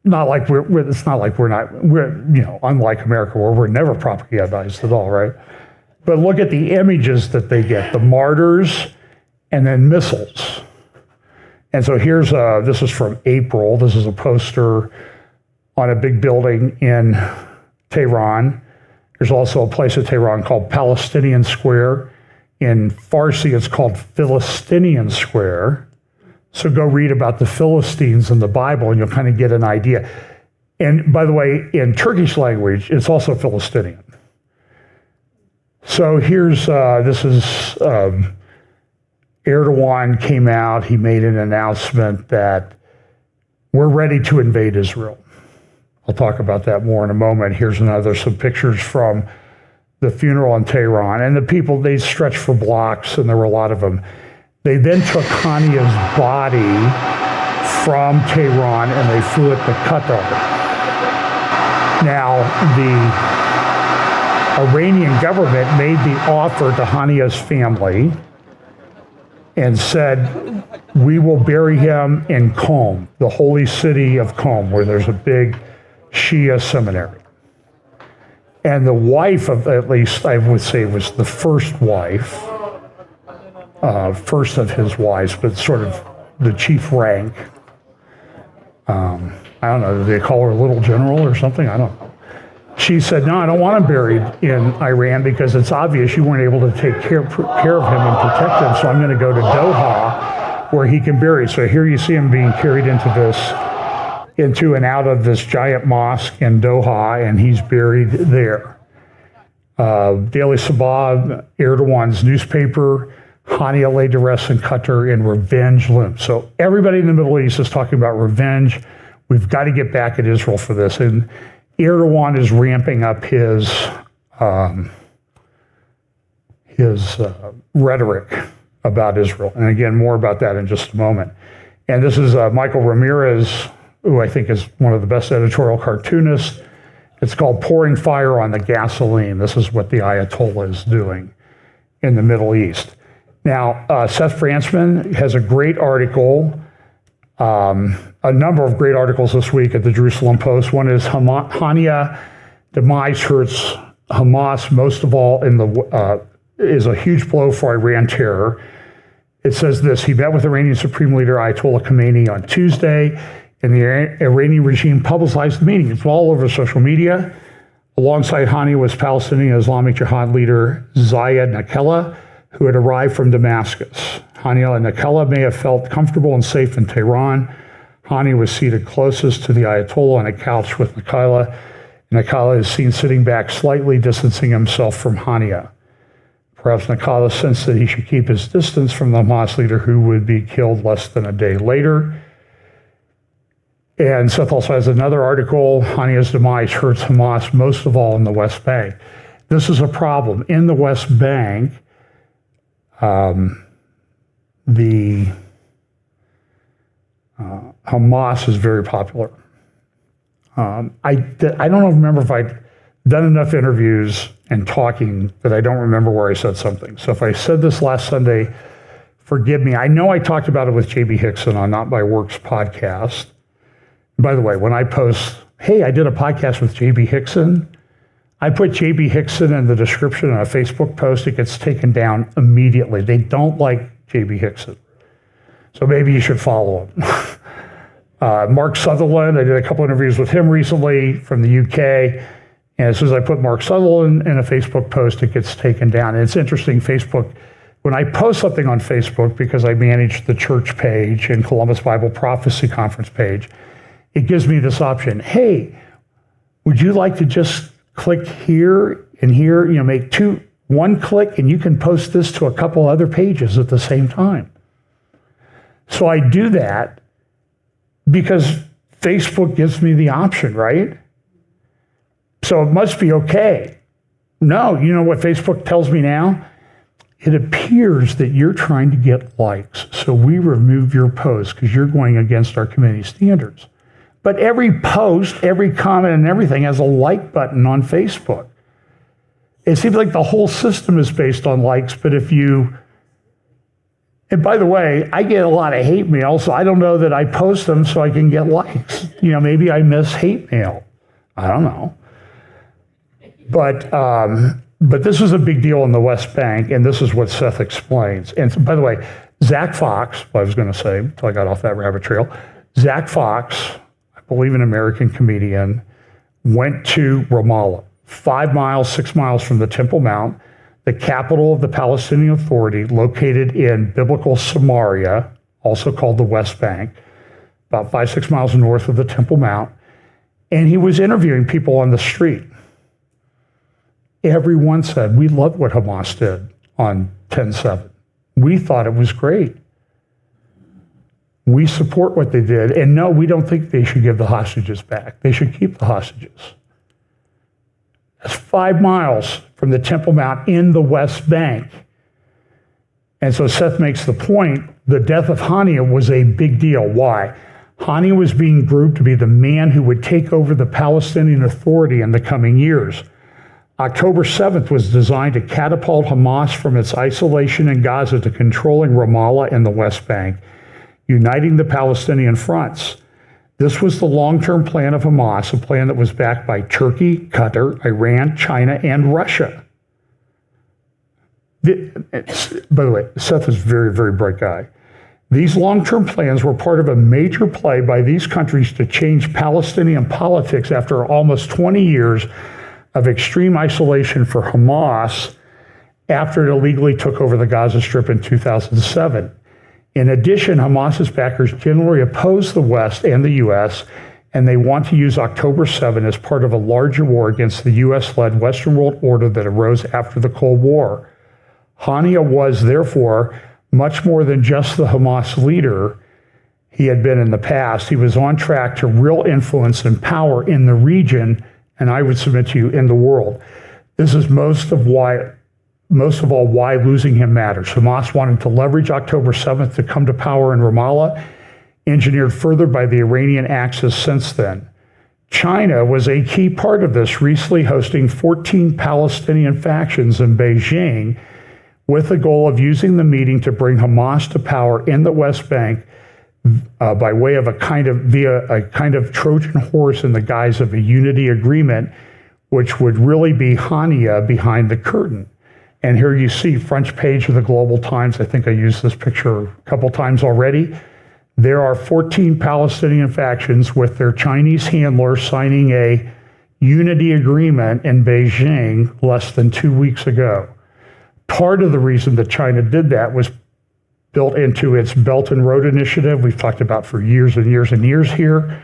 Unlike America, where we're never propagandized at all, right? But look at the images that they get, the martyrs and then missiles. And so this is from April. This is a poster on a big building in Tehran. There's also a place in Tehran called Palestinian Square. In Farsi, it's called Philistinian Square. So go read about the Philistines in the Bible and you'll kind of get an idea. And by the way, in Turkish language, it's also Philistinian. So this is Erdogan came out. He made an announcement that we're ready to invade Israel. I'll talk about that more in a moment. Here's some pictures from the funeral in Tehran. And the people, they stretched for blocks, and there were a lot of them. They then took Hania's body from Tehran and they flew it to Qatar. Now, the Iranian government made the offer to Hania's family and said, we will bury him in Qom, the holy city of Qom, where there's a big Shia seminary. And the wife of, at least I would say, was the first wife, first of his wives, but sort of the chief rank. I don't know, do they call her Little General or something? I don't know. She said, no, I don't want him buried in Iran because it's obvious you weren't able to take care of him and protect him, so I'm going to go to Doha where he can bury. So here you see him being carried into and out of this giant mosque in Doha, and he's buried there. Daily Sabah, Erdogan's newspaper, Hania laid to rest in Qatar and revenge looms. So everybody in the Middle East is talking about revenge. We've got to get back at Israel for this. And Erdogan is ramping up his rhetoric about Israel. And again, more about that in just a moment. And this is Michael Ramirez, who I think is one of the best editorial cartoonists. It's called Pouring Fire on the Gasoline. This is what the Ayatollah is doing in the Middle East. Now, Seth Frantzman has a great article, a number of great articles this week at the Jerusalem Post. One is Hania demise hurts Hamas most of all is a huge blow for Iran terror. It says this: he met with Iranian Supreme Leader Ayatollah Khomeini on Tuesday, and the Iranian regime publicized the meeting. It's all over social media. Alongside Hania was Palestinian Islamic Jihad leader Zayed Nakella, who had arrived from Damascus. Hania and Nakella may have felt comfortable and safe in Tehran. Hania was seated closest to the Ayatollah on a couch with Nakella, Nasrallah is seen sitting back, slightly distancing himself from Hania. Perhaps Nasrallah sensed that he should keep his distance from the Hamas leader, who would be killed less than a day later. And Seth also has another article, Hania's demise hurts Hamas most of all in the West Bank. This is a problem. In the West Bank, Hamas is very popular. I don't remember if I'd done enough interviews and talking that I don't remember where I said something. So if I said this last Sunday, forgive me. I know I talked about it with J.B. Hickson on Not My Works podcast. By the way, when I post, hey, I did a podcast with J.B. Hickson, I put J.B. Hickson in the description on a Facebook post. It gets taken down immediately. They don't like J.B. Hickson. So maybe you should follow him. Mark Sutherland, I did a couple interviews with him recently from the UK. And as soon as I put Mark Sutherland in a Facebook post, it gets taken down. And it's interesting, Facebook, when I post something on Facebook, because I manage the church page and Columbus Bible Prophecy Conference page, it gives me this option. Hey, would you like to just click here and here, make one click, and you can post this to a couple other pages at the same time. So I do that because Facebook gives me the option, right? So it must be okay. No, you know what Facebook tells me now? It appears that you're trying to get likes, so we remove your post because you're going against our community standards. But every post, every comment, and everything has a like button on Facebook. It seems like the whole system is based on likes, but and by the way, I get a lot of hate mail, so I don't know that I post them so I can get likes. Maybe I miss hate mail. I don't know. But this is a big deal in the West Bank, and this is what Seth explains. And by the way, Zach Fox, what I was going to say until I got off that rabbit trail, Zach Fox, I believe an American comedian, went to Ramallah, 6 miles from the Temple Mount, the capital of the Palestinian Authority, located in biblical Samaria, also called the West Bank, about 5-6 miles north of the Temple Mount. And he was interviewing people on the street. Everyone said, we love what Hamas did on 10/7. We thought it was great. We support what they did. And no, we don't think they should give the hostages back. They should keep the hostages. That's 5 miles from the Temple Mount in the West Bank. And so Seth makes the point, the death of Hania was a big deal. Why? Hania was being grouped to be the man who would take over the Palestinian Authority in the coming years. October 7th was designed to catapult Hamas from its isolation in Gaza to controlling Ramallah and the West Bank, uniting the Palestinian fronts. This was the long-term plan of Hamas, a plan that was backed by Turkey, Qatar, Iran, China, and Russia. By the way, Seth is a very, very bright guy. These long-term plans were part of a major play by these countries to change Palestinian politics after almost 20 years of extreme isolation for Hamas after it illegally took over the Gaza Strip in 2007. In addition, Hamas's backers generally oppose the West and the U.S., and they want to use October 7 as part of a larger war against the U.S.-led Western world order that arose after the Cold War. Hania was, therefore, much more than just the Hamas leader he had been in the past. He was on track to real influence and power in the region, and I would submit to you, in the world. This is most of all why losing him matters. Hamas wanted to leverage October 7th to come to power in Ramallah, engineered further by the Iranian axis since then. China was a key part of this, recently hosting 14 Palestinian factions in Beijing, with the goal of using the meeting to bring Hamas to power in the West Bank by way of via a kind of Trojan horse in the guise of a unity agreement, which would really be Hania behind the curtain. And here you see front page of the Global Times. I think I used this picture a couple times already. There are 14 Palestinian factions with their Chinese handlers signing a unity agreement in Beijing less than 2 weeks ago. Part of the reason that China did that was built into its Belt and Road Initiative we've talked about for years and years and years here,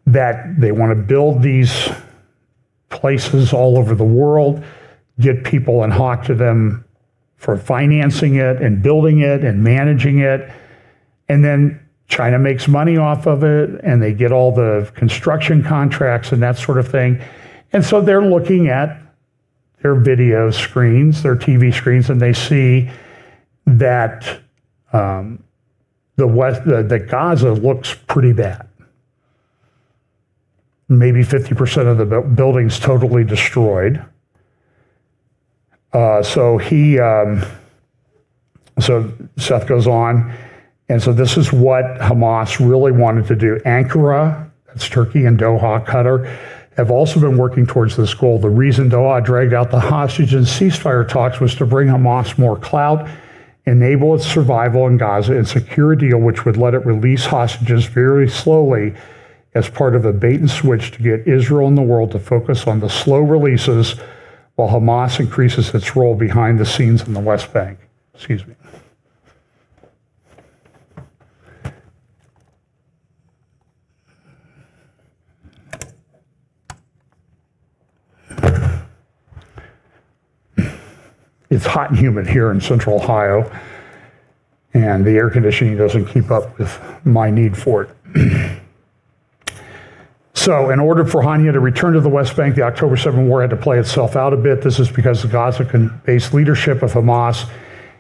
that they want to build these places all over the world, get people and hawk to them for financing it and building it and managing it. And then China makes money off of it, and they get all the construction contracts and that sort of thing. And so they're looking at their video screens, their TV screens, and they see that the Gaza looks pretty bad. Maybe 50% of the buildings totally destroyed. So Seth goes on, and so this is what Hamas really wanted to do. Ankara, that's Turkey, and Doha, Qatar, have also been working towards this goal. The reason Doha dragged out the hostage and ceasefire talks was to bring Hamas more clout, enable its survival in Gaza, and secure a deal which would let it release hostages very slowly as part of a bait and switch to get Israel and the world to focus on the slow releases while Hamas increases its role behind the scenes in the West Bank. Excuse me. It's hot and humid here in central Ohio, and the air conditioning doesn't keep up with my need for it. So in order for Hania to return to the West Bank, the October 7 war had to play itself out a bit. This is because the Gaza-based leadership of Hamas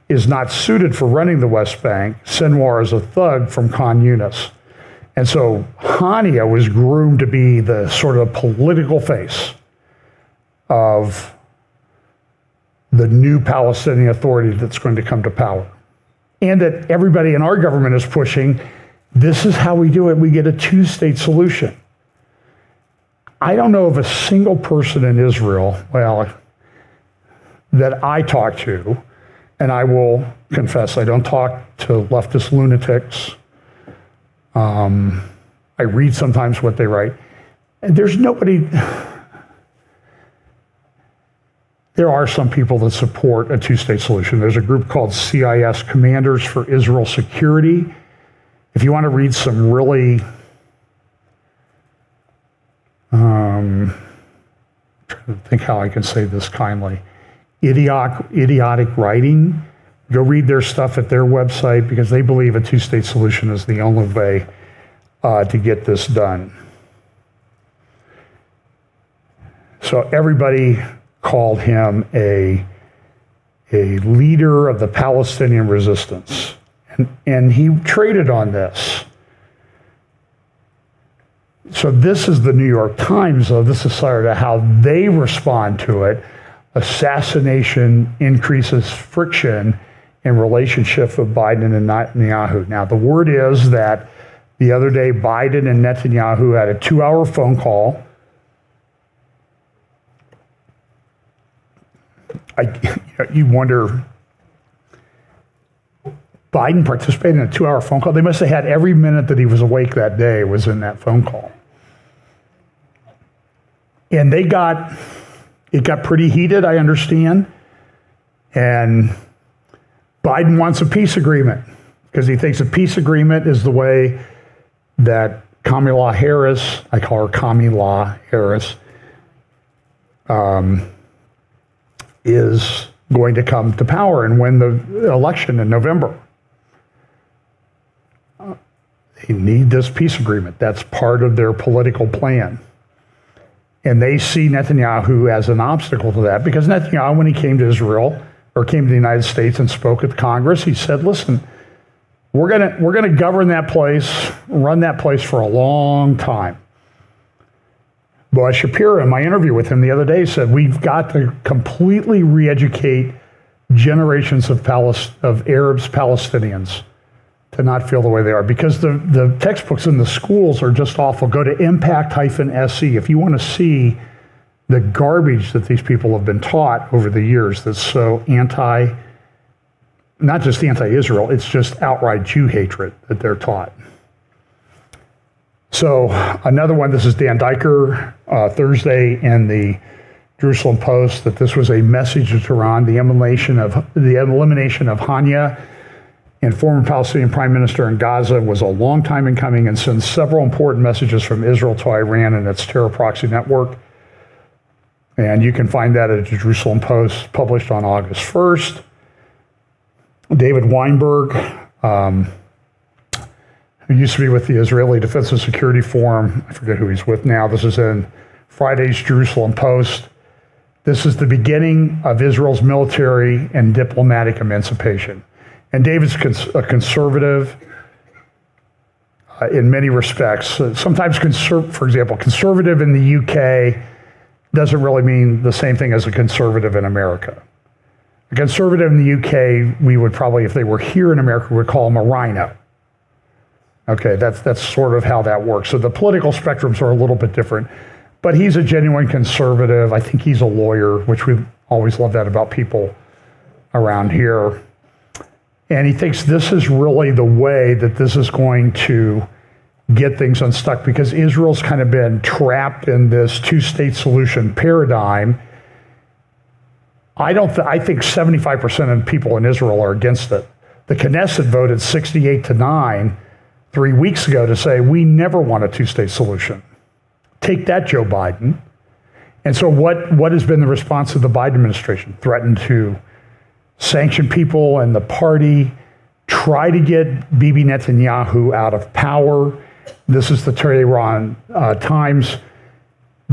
is not suited for running the West Bank. Sinwar is a thug from Khan Yunis. And so Hania was groomed to be the sort of political face of the new Palestinian Authority that's going to come to power. And that everybody in our government is pushing, this is how we do it. We get a two-state solution. I don't know of a single person in Israel, that I talk to, and I will confess, I don't talk to leftist lunatics. I read sometimes what they write. And there's nobody. There are some people that support a two-state solution. There's a group called CIS, Commanders for Israel Security. If you want to read some really trying to think how I can say this kindly, idiotic writing, go read their stuff at their website, because they believe a two-state solution is the only way to get this done. So everybody called him a leader of the Palestinian resistance. And he traded on this. So this is the New York Times, though. This is sort of how they respond to it. Assassination increases friction in relationship with Biden and Netanyahu. Now, the word is that the other day, Biden and Netanyahu had a 2-hour phone call. You wonder, Biden participated in a 2-hour phone call. They must have had every minute that he was awake that day was in that phone call. And it got pretty heated, I understand. And Biden wants a peace agreement because he thinks a peace agreement is the way that Kamala Harris, I call her Kamala Harris, is going to come to power and win the election in November. They need this peace agreement. That's part of their political plan. And they see Netanyahu as an obstacle to that, because Netanyahu, when he came to Israel or came to the United States and spoke at Congress, he said, listen, we're gonna govern that place, run that place for a long time. Boaz Shapiro, in my interview with him the other day, said we've got to completely re-educate generations of Arabs, Palestinians, to not feel the way they are, because the textbooks in the schools are just awful. Go to impact-se if you want to see the garbage that these people have been taught over the years that's so not just anti-Israel, it's just outright Jew hatred that they're taught. So another one, this is Dan Diker, Thursday in the Jerusalem Post, that this was a message to Tehran, the elimination of Hania and former Palestinian Prime Minister in Gaza was a long time in coming and sends several important messages from Israel to Iran and its terror proxy network. And you can find that at the Jerusalem Post, published on August 1st. David Weinberg, who used to be with the Israeli Defense and Security Forum, I forget who he's with now. This is in Friday's Jerusalem Post. This is the beginning of Israel's military and diplomatic emancipation. And David's a conservative in many respects. Sometimes, for example, conservative in the UK doesn't really mean the same thing as a conservative in America. A conservative in the UK, we would probably, if they were here in America, we would call them a rhino. Okay, that's sort of how that works. So the political spectrums are a little bit different, but he's a genuine conservative. I think he's a lawyer, which we always love that about people around here. And he thinks this is really the way that this is going to get things unstuck, because Israel's kind of been trapped in this two-state solution paradigm. I think 75% of people in Israel are against it. The Knesset voted 68-9 3 weeks ago to say, we never want a two-state solution. Take that, Joe Biden. And so what has been the response of the Biden administration? Threatened to sanction people and the party, try to get Bibi Netanyahu out of power. This is the Tehran Times.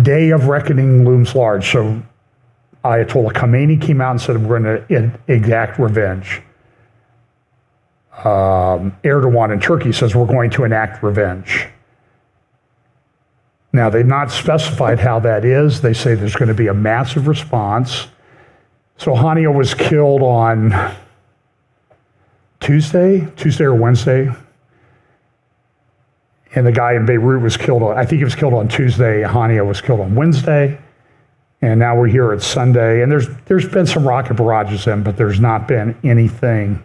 Day of reckoning looms large. So Ayatollah Khamenei came out and said, we're going to exact revenge. Erdogan in Turkey says, we're going to enact revenge. Now, they've not specified how that is. They say there's going to be a massive response. So Hania was killed on Tuesday or Wednesday. And the guy in Beirut was killed I think he was killed on Tuesday. Hania was killed on Wednesday. And now we're here at Sunday. And there's been some rocket barrages in, but there's not been anything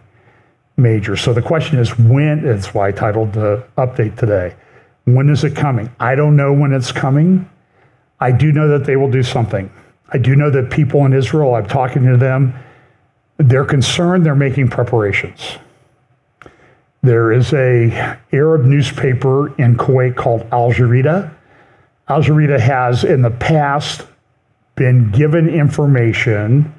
major. So the question is when. That's why I titled the update today. When is it coming? I don't know when it's coming. I do know that they will do something. I do know that people in Israel, I'm talking to them, they're concerned, they're making preparations. There is a Arab newspaper in Kuwait called Al Jazeera. Al Jazeera has in the past been given information,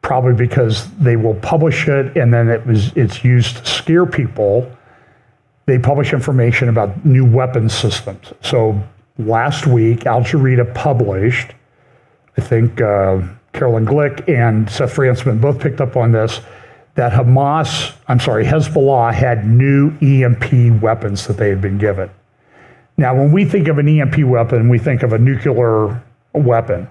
probably because they will publish it and then it's used to scare people. They publish information about new weapons systems. So last week, Al Jazeera published, I think Carolyn Glick and Seth Frantzman both picked up on this, that Hezbollah had new EMP weapons that they had been given. Now, when we think of an EMP weapon, we think of a nuclear weapon.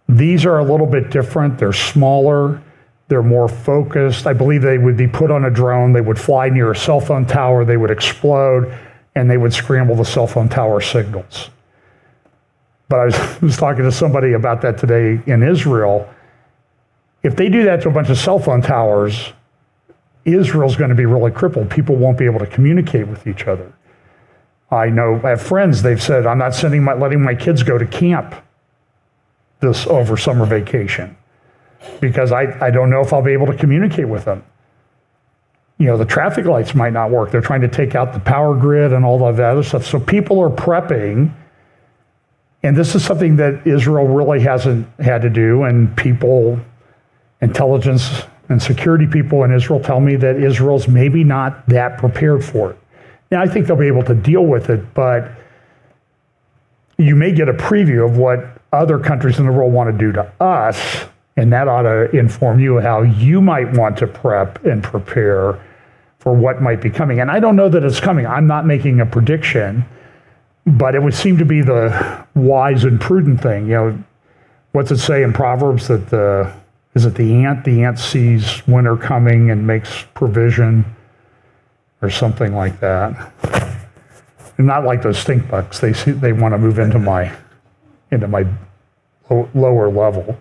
These are a little bit different. They're smaller. They're more focused. I believe they would be put on a drone. They would fly near a cell phone tower. They would explode, and they would scramble the cell phone tower signals. But I was talking to somebody about that today in Israel. If they do that to a bunch of cell phone towers, Israel's going to be really crippled. People won't be able to communicate with each other. I have friends, they've said, I'm not letting my kids go to camp this over summer vacation because I don't know if I'll be able to communicate with them. You know, the traffic lights might not work. They're trying to take out the power grid and all of that other stuff. So people are prepping. And this is something that Israel really hasn't had to do, and people, intelligence and security people in Israel tell me that Israel's maybe not that prepared for it. Now, I think they'll be able to deal with it, but you may get a preview of what other countries in the world want to do to us, and that ought to inform you how you might want to prep and prepare for what might be coming. And I don't know that it's coming. I'm not making a prediction. But it would seem to be the wise and prudent thing. You know, what's it say in Proverbs that is it the ant? The ant sees winter coming and makes provision, or something like that. And not like those stink bugs. They want to move into my lower level.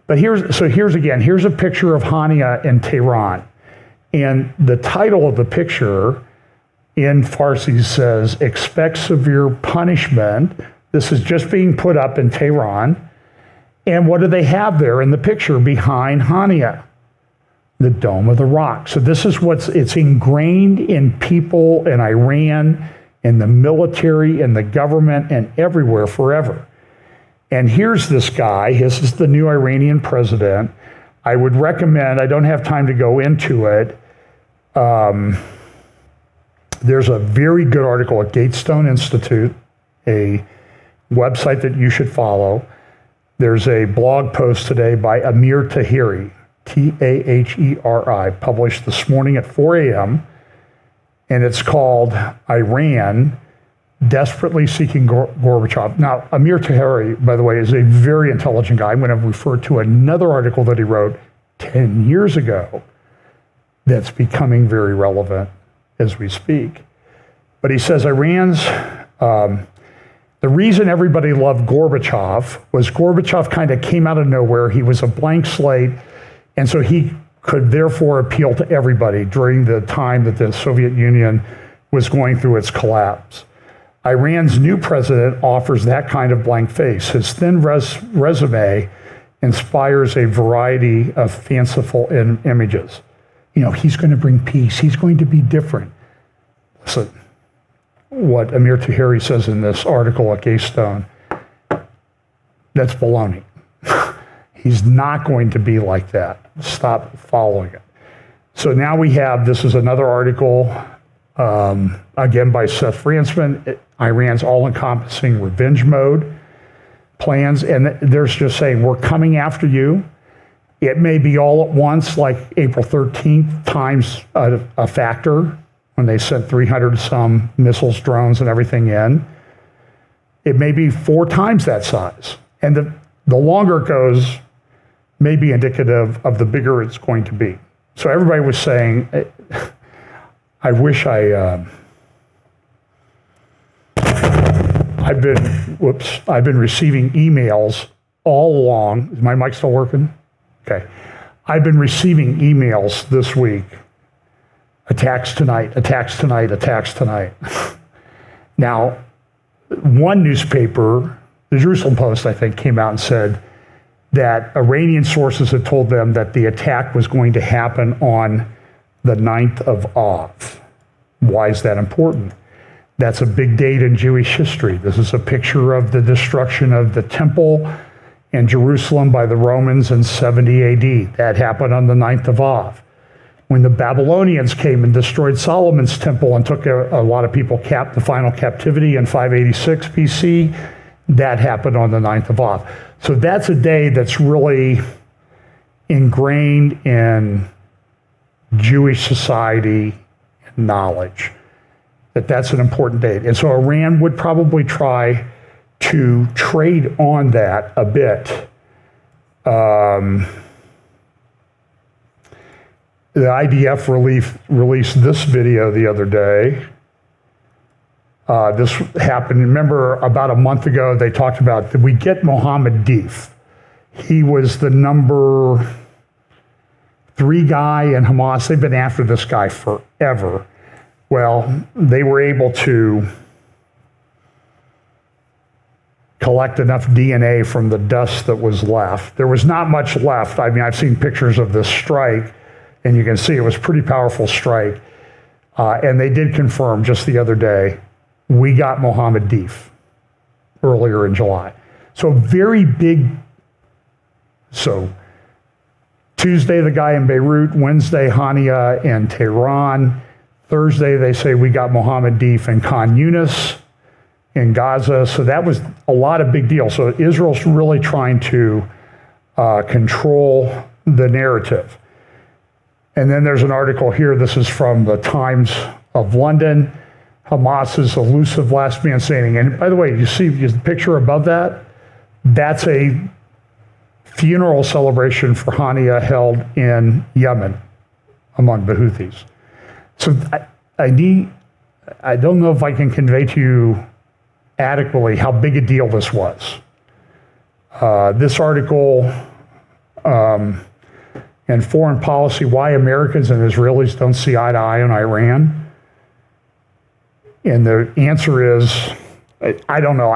But here's a picture of Hania in Tehran, and the title of the picture in Farsi says, expect severe punishment. This is just being put up in Tehran. And what do they have there in the picture behind Hania? The Dome of the Rock. So this is it's ingrained in people in Iran, in the military, in the government, and everywhere forever. And here's this guy. This is the new Iranian president. I would recommend, I don't have time to go into it. There's a very good article at Gatestone Institute, a website that you should follow. There's a blog post today by Amir Tahiri, Taheri, published this morning at 4 a.m., and it's called Iran Desperately Seeking Gorbachev. Now, Amir Tahiri, by the way, is a very intelligent guy. I'm going to refer to another article that he wrote 10 years ago that's becoming very relevant as we speak. But he says Iran's, the reason everybody loved Gorbachev was Gorbachev kind of came out of nowhere. He was a blank slate, and so he could therefore appeal to everybody during the time that the Soviet Union was going through its collapse. Iran's new president offers that kind of blank face. His thin resume inspires a variety of fanciful images. You know, he's going to bring peace. He's going to be different. Listen, what Amir Tahiri says in this article at Gatestone, that's baloney. He's not going to be like that. Stop following it. So now we have, this is another article, again by Seth Fransman, Iran's all-encompassing revenge mode plans, and there's just saying, we're coming after you. It may be all at once, like April 13th times a factor, when they sent 300 some missiles, drones, and everything in. It may be 4 times that size. And the longer it goes, may be indicative of the bigger it's going to be. So everybody was saying, I wish I've been receiving emails all along. Is my mic still working? Okay. I've been receiving emails this week. Attacks tonight, attacks tonight, attacks tonight. Now, one newspaper, the Jerusalem Post, I think, came out and said that Iranian sources had told them that the attack was going to happen on the 9th of Av. Why is that important? That's a big date in Jewish history. This is a picture of the destruction of the temple in Jerusalem by the Romans in 70 AD. That happened on the 9th of Av. When the Babylonians came and destroyed Solomon's temple and took a lot of people the final captivity in 586 BC, that happened on the 9th of Av. So that's a day that's really ingrained in Jewish society and knowledge, that's an important date. And so Iran would probably try to trade on that a bit. The IDF released this video the other day. This happened, remember, about a month ago, they talked about, did we get Mohammed Deif? He was the number 3 guy in Hamas. They've been after this guy forever. Well, they were able to collect enough DNA from the dust that was left. There was not much left. I mean, I've seen pictures of this strike, and you can see it was a pretty powerful strike. And they did confirm just the other day, we got Mohammed Deif earlier in July. So very big. So Tuesday, the guy in Beirut. Wednesday, Hania in Tehran. Thursday, they say we got Mohammed Deif in Khan Yunis in Gaza. So that was a lot of big deal. So Israel's really trying to control the narrative. And then there's an article here. This is from the Times of London. Hamas's elusive last man standing. And by the way, you see the picture above that? That's a funeral celebration for Hania held in Yemen among the Houthis. So I don't know if I can convey to you adequately how big a deal this was. This article, and foreign policy, why Americans and Israelis don't see eye to eye on Iran. And the answer is, I don't know.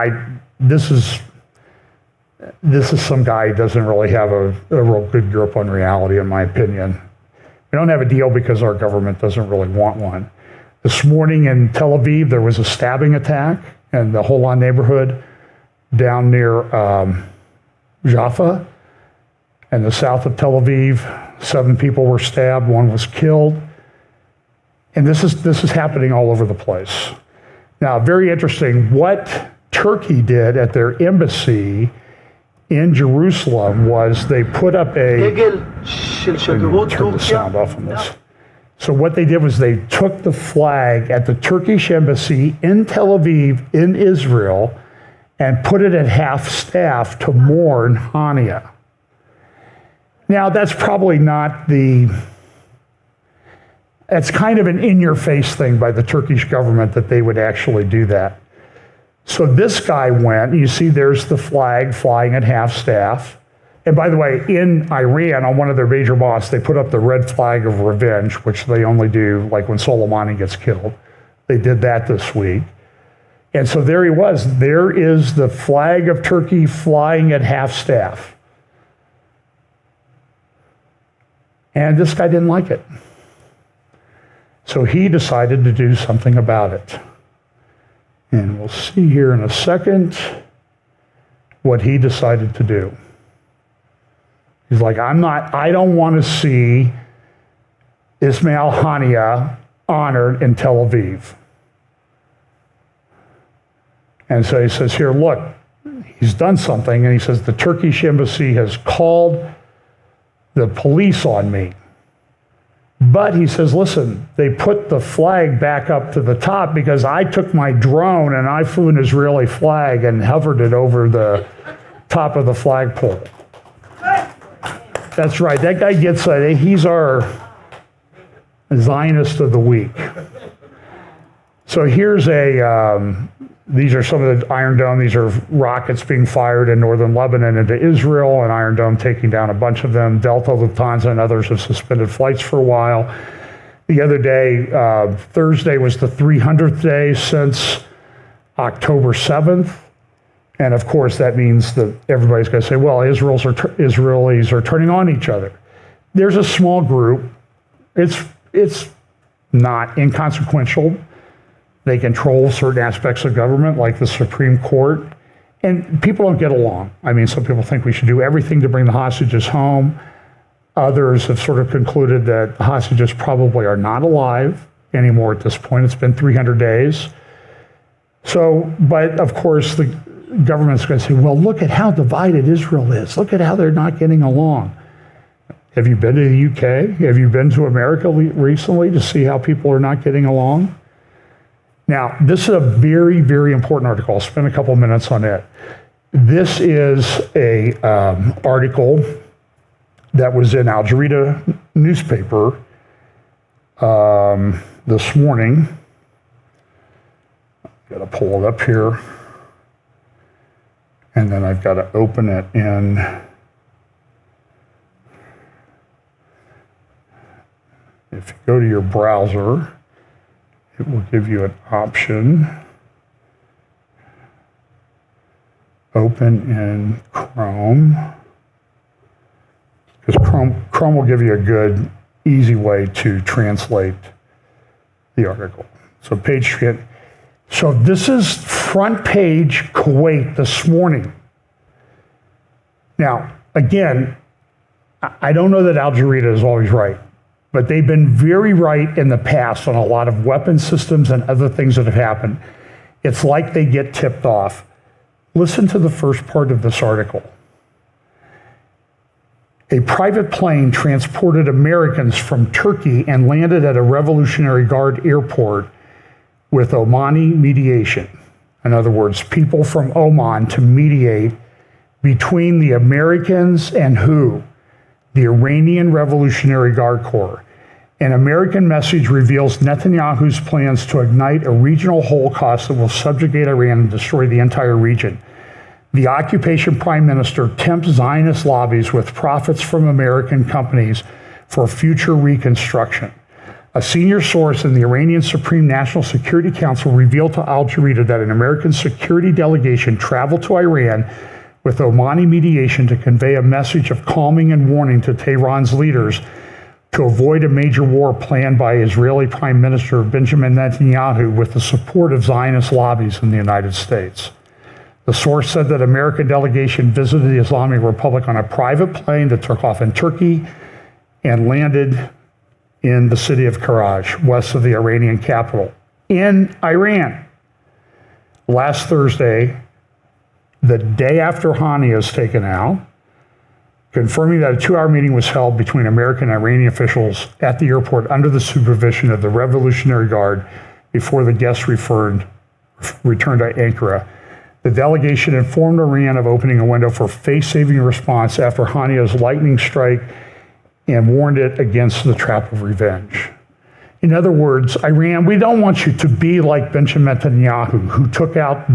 This is some guy who doesn't really have a real good grip on reality, in my opinion. We don't have a deal because our government doesn't really want one. This morning in Tel Aviv, there was a stabbing attack in the Holon neighborhood. down near Jaffa and the south of Tel Aviv. 7 people were stabbed, 1 was killed. And this is happening all over the place. Now, very interesting, what Turkey did at their embassy in Jerusalem was they put up a... Turn the sound off on this. So what they did was they took the flag at the Turkish embassy in Tel Aviv in Israel and put it at half-staff to mourn Hania. Now, that's probably not that's kind of an in-your-face thing by the Turkish government that they would actually do that. So this guy went, you see there's the flag flying at half-staff. And by the way, in Iran, on one of their major mosques, they put up the red flag of revenge, which they only do like when Soleimani gets killed. They did that this week. And so there he was. There is the flag of Turkey flying at half-staff. And this guy didn't like it. So he decided to do something about it. And we'll see here in a second what he decided to do. He's like, I don't want to see Ismail Hania honored in Tel Aviv. And so he says, here, look, he's done something. And he says, the Turkish embassy has called the police on me. But he says, listen, they put the flag back up to the top because I took my drone and I flew an Israeli flag and hovered it over the top of the flagpole. That's right. That guy gets he's our Zionist of the week. So here's these are some of the Iron Dome. These are rockets being fired in northern Lebanon into Israel, and Iron Dome taking down a bunch of them. Delta, Lufthansa, and others have suspended flights for a while. The other day, Thursday, was the 300th day since October 7th. And of course, that means that everybody's going to say, well, Israelis are turning on each other. There's a small group. It's not inconsequential. They control certain aspects of government, like the Supreme Court. And people don't get along. I mean, some people think we should do everything to bring the hostages home. Others have sort of concluded that the hostages probably are not alive anymore at this point. It's been 300 days. So, but of course, the government's going to say, well, look at how divided Israel is. Look at how they're not getting along. Have you been to the UK? Have you been to America recently to see how people are not getting along? Now, this is a very, very important article. I'll spend a couple minutes on it. This is a article that was in Al Jazeera newspaper this morning. Got to pull it up here. And then I've got to open it in. If you go to your browser, it will give you an option. Open in Chrome. Because Chrome will give you a good, easy way to translate the article. So page 10. So this is front page Kuwait this morning. Now, again, I don't know that Al Jazeera is always right, but they've been very right in the past on a lot of weapon systems and other things that have happened. It's like they get tipped off. Listen to the first part of this article. A private plane transported Americans from Turkey and landed at a Revolutionary Guard airport with Omani mediation. In other words, people from Oman to mediate between the Americans and who? The Iranian Revolutionary Guard Corps. An American message reveals Netanyahu's plans to ignite a regional holocaust that will subjugate Iran and destroy the entire region. The occupation prime minister tempts Zionist lobbies with profits from American companies for future reconstruction. A senior source in the Iranian Supreme National Security Council revealed to Al Jazeera that an American security delegation traveled to Iran with Omani mediation to convey a message of calming and warning to Tehran's leaders to avoid a major war planned by Israeli Prime Minister Benjamin Netanyahu with the support of Zionist lobbies in the United States. The source said that American delegation visited the Islamic Republic on a private plane that took off in Turkey and landed in the city of Karaj, west of the Iranian capital, in Iran. Last Thursday, the day after Hani is taken out, confirming that a 2-hour meeting was held between American and Iranian officials at the airport under the supervision of the Revolutionary Guard before the guests returned to Ankara. The delegation informed Iran of opening a window for face-saving response after Hania's lightning strike and warned it against the trap of revenge. In other words, Iran, we don't want you to be like Benjamin Netanyahu, who took out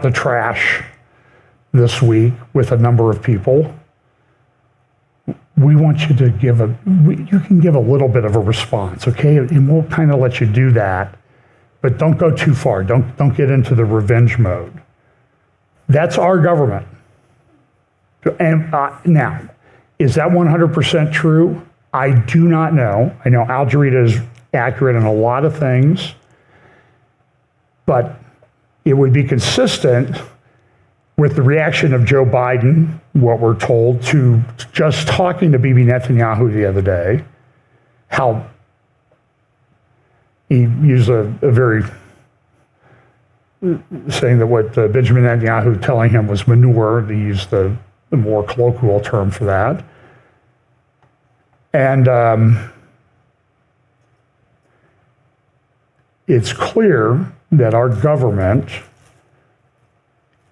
the trash this week with a number of people. We want you to you can give a little bit of a response, okay? And we'll kind of let you do that. But don't go too far. Don't get into the revenge mode. That's our government. And now, is that 100% true? I do not know. I know Al Jazeera is accurate in a lot of things, but it would be consistent with the reaction of Joe Biden, what we're told, to just talking to Bibi Netanyahu the other day, how he used a very, saying that what Benjamin Netanyahu telling him was manure, to use the more colloquial term for that. And it's clear that our government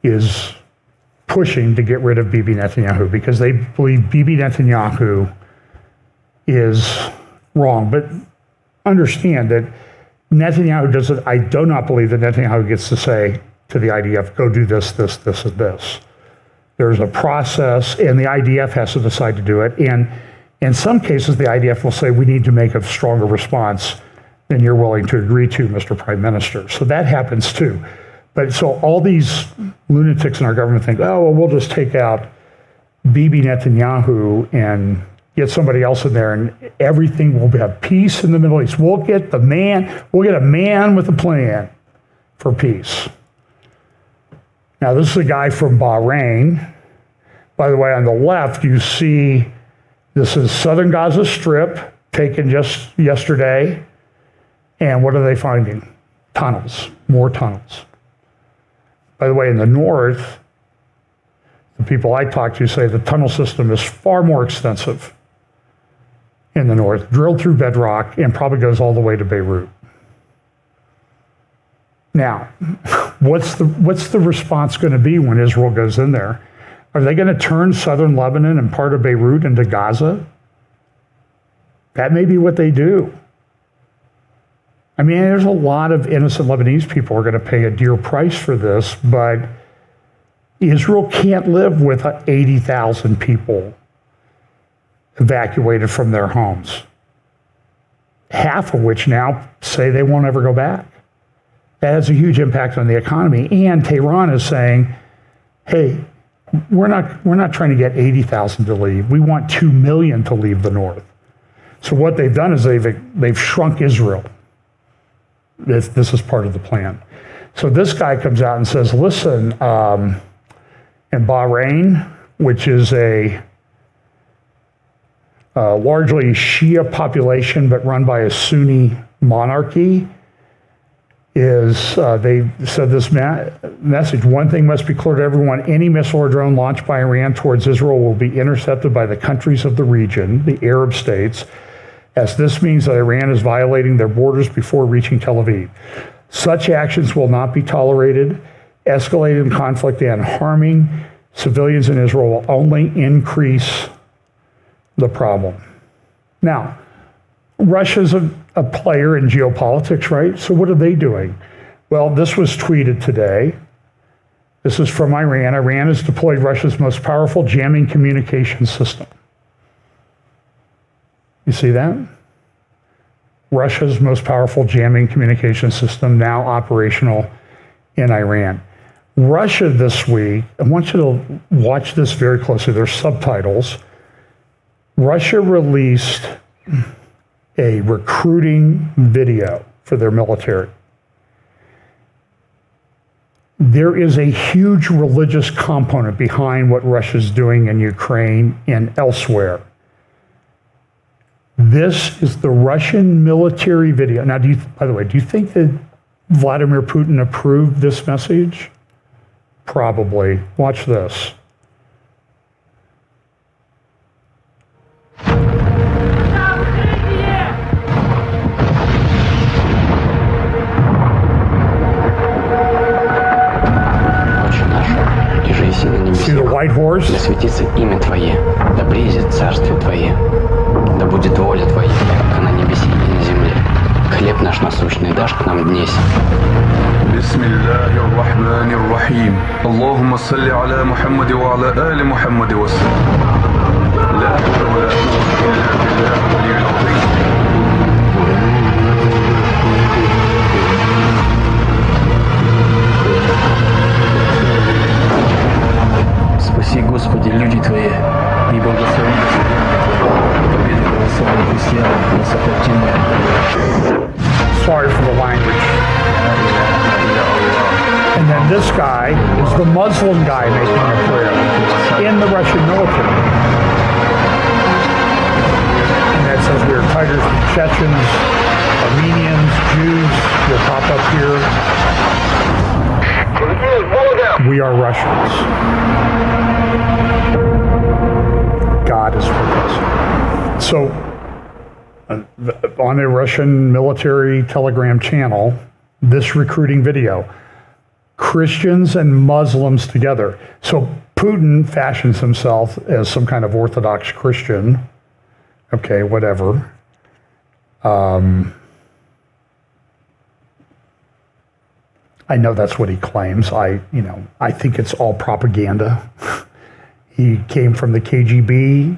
is pushing to get rid of Bibi Netanyahu because they believe Bibi Netanyahu is wrong. But understand that Netanyahu doesn't, I do not believe that Netanyahu gets to say to the IDF, go do this, this, this, and this. There's a process, and the IDF has to decide to do it. And in some cases, the IDF will say, we need to make a stronger response than you're willing to agree to, Mr. Prime Minister. So that happens too. But so all these lunatics in our government think, oh, well, we'll just take out Bibi Netanyahu and get somebody else in there and everything will have peace in the Middle East. We'll get a man with a plan for peace. Now, this is a guy from Bahrain. By the way, on the left, you see this is southern Gaza Strip, taken just yesterday. And what are they finding? Tunnels, more tunnels. By the way, in the north, the people I talk to say the tunnel system is far more extensive in the north, drilled through bedrock, and probably goes all the way to Beirut. Now, what's the response going to be when Israel goes in there? Are they going to turn southern Lebanon and part of Beirut into Gaza? That may be what they do. I mean, there's a lot of innocent Lebanese people who are going to pay a dear price for this, but Israel can't live with 80,000 people evacuated from their homes, half of which now say they won't ever go back. That has a huge impact on the economy. And Tehran is saying, hey, we're not trying to get 80,000 to leave. We want 2 million to leave the north. So what they've done is they've shrunk Israel. This is part of the plan. So this guy comes out and says, listen, in Bahrain, which is a largely Shia population but run by a Sunni monarchy, they said this message, one thing must be clear to everyone, any missile or drone launched by Iran towards Israel will be intercepted by the countries of the region, the Arab states, as this means that Iran is violating their borders before reaching Tel Aviv. Such actions will not be tolerated. Escalating conflict and harming civilians in Israel will only increase the problem. Now, Russia's a player in geopolitics, right? So what are they doing? Well, this was tweeted today. This is from Iran. Iran has deployed Russia's most powerful jamming communication system. You see that? Russia's most powerful jamming communication system now operational in Iran. Russia this week, I want you to watch this very closely. There's subtitles. Russia released a recruiting video for their military. there is a huge religious component behind what Russia's doing in Ukraine and elsewhere. This is the Russian military video. Now, by the way, do you think that Vladimir Putin approved this message? Probably. Watch this. See the white horse? Да светится имя Твое, да приедет царствие Твое, да будет воля Твоя, как на небесе и на земле. Хлеб наш насущный дашь к нам днесь. بسم الله الرحمن الرحيم اللهم صل على محمد وعلى آل محمد وسلم لا حول ولا قوة إلا بالله العلي العظيم. Спаси, Господи, люди Твои, и благослови победу православных христиан на сопротивление. Sorry for the language. And then this guy is the Muslim guy making a prayer in the Russian military. And that says we are tigers from Chechens, Armenians, Jews will pop up here. We are Russians. God is with us. So, on a Russian military telegram channel, this recruiting video, Christians and Muslims together. So Putin fashions himself as some kind of Orthodox Christian. Okay, whatever. I know that's what he claims. I think it's all propaganda. He came from the KGB.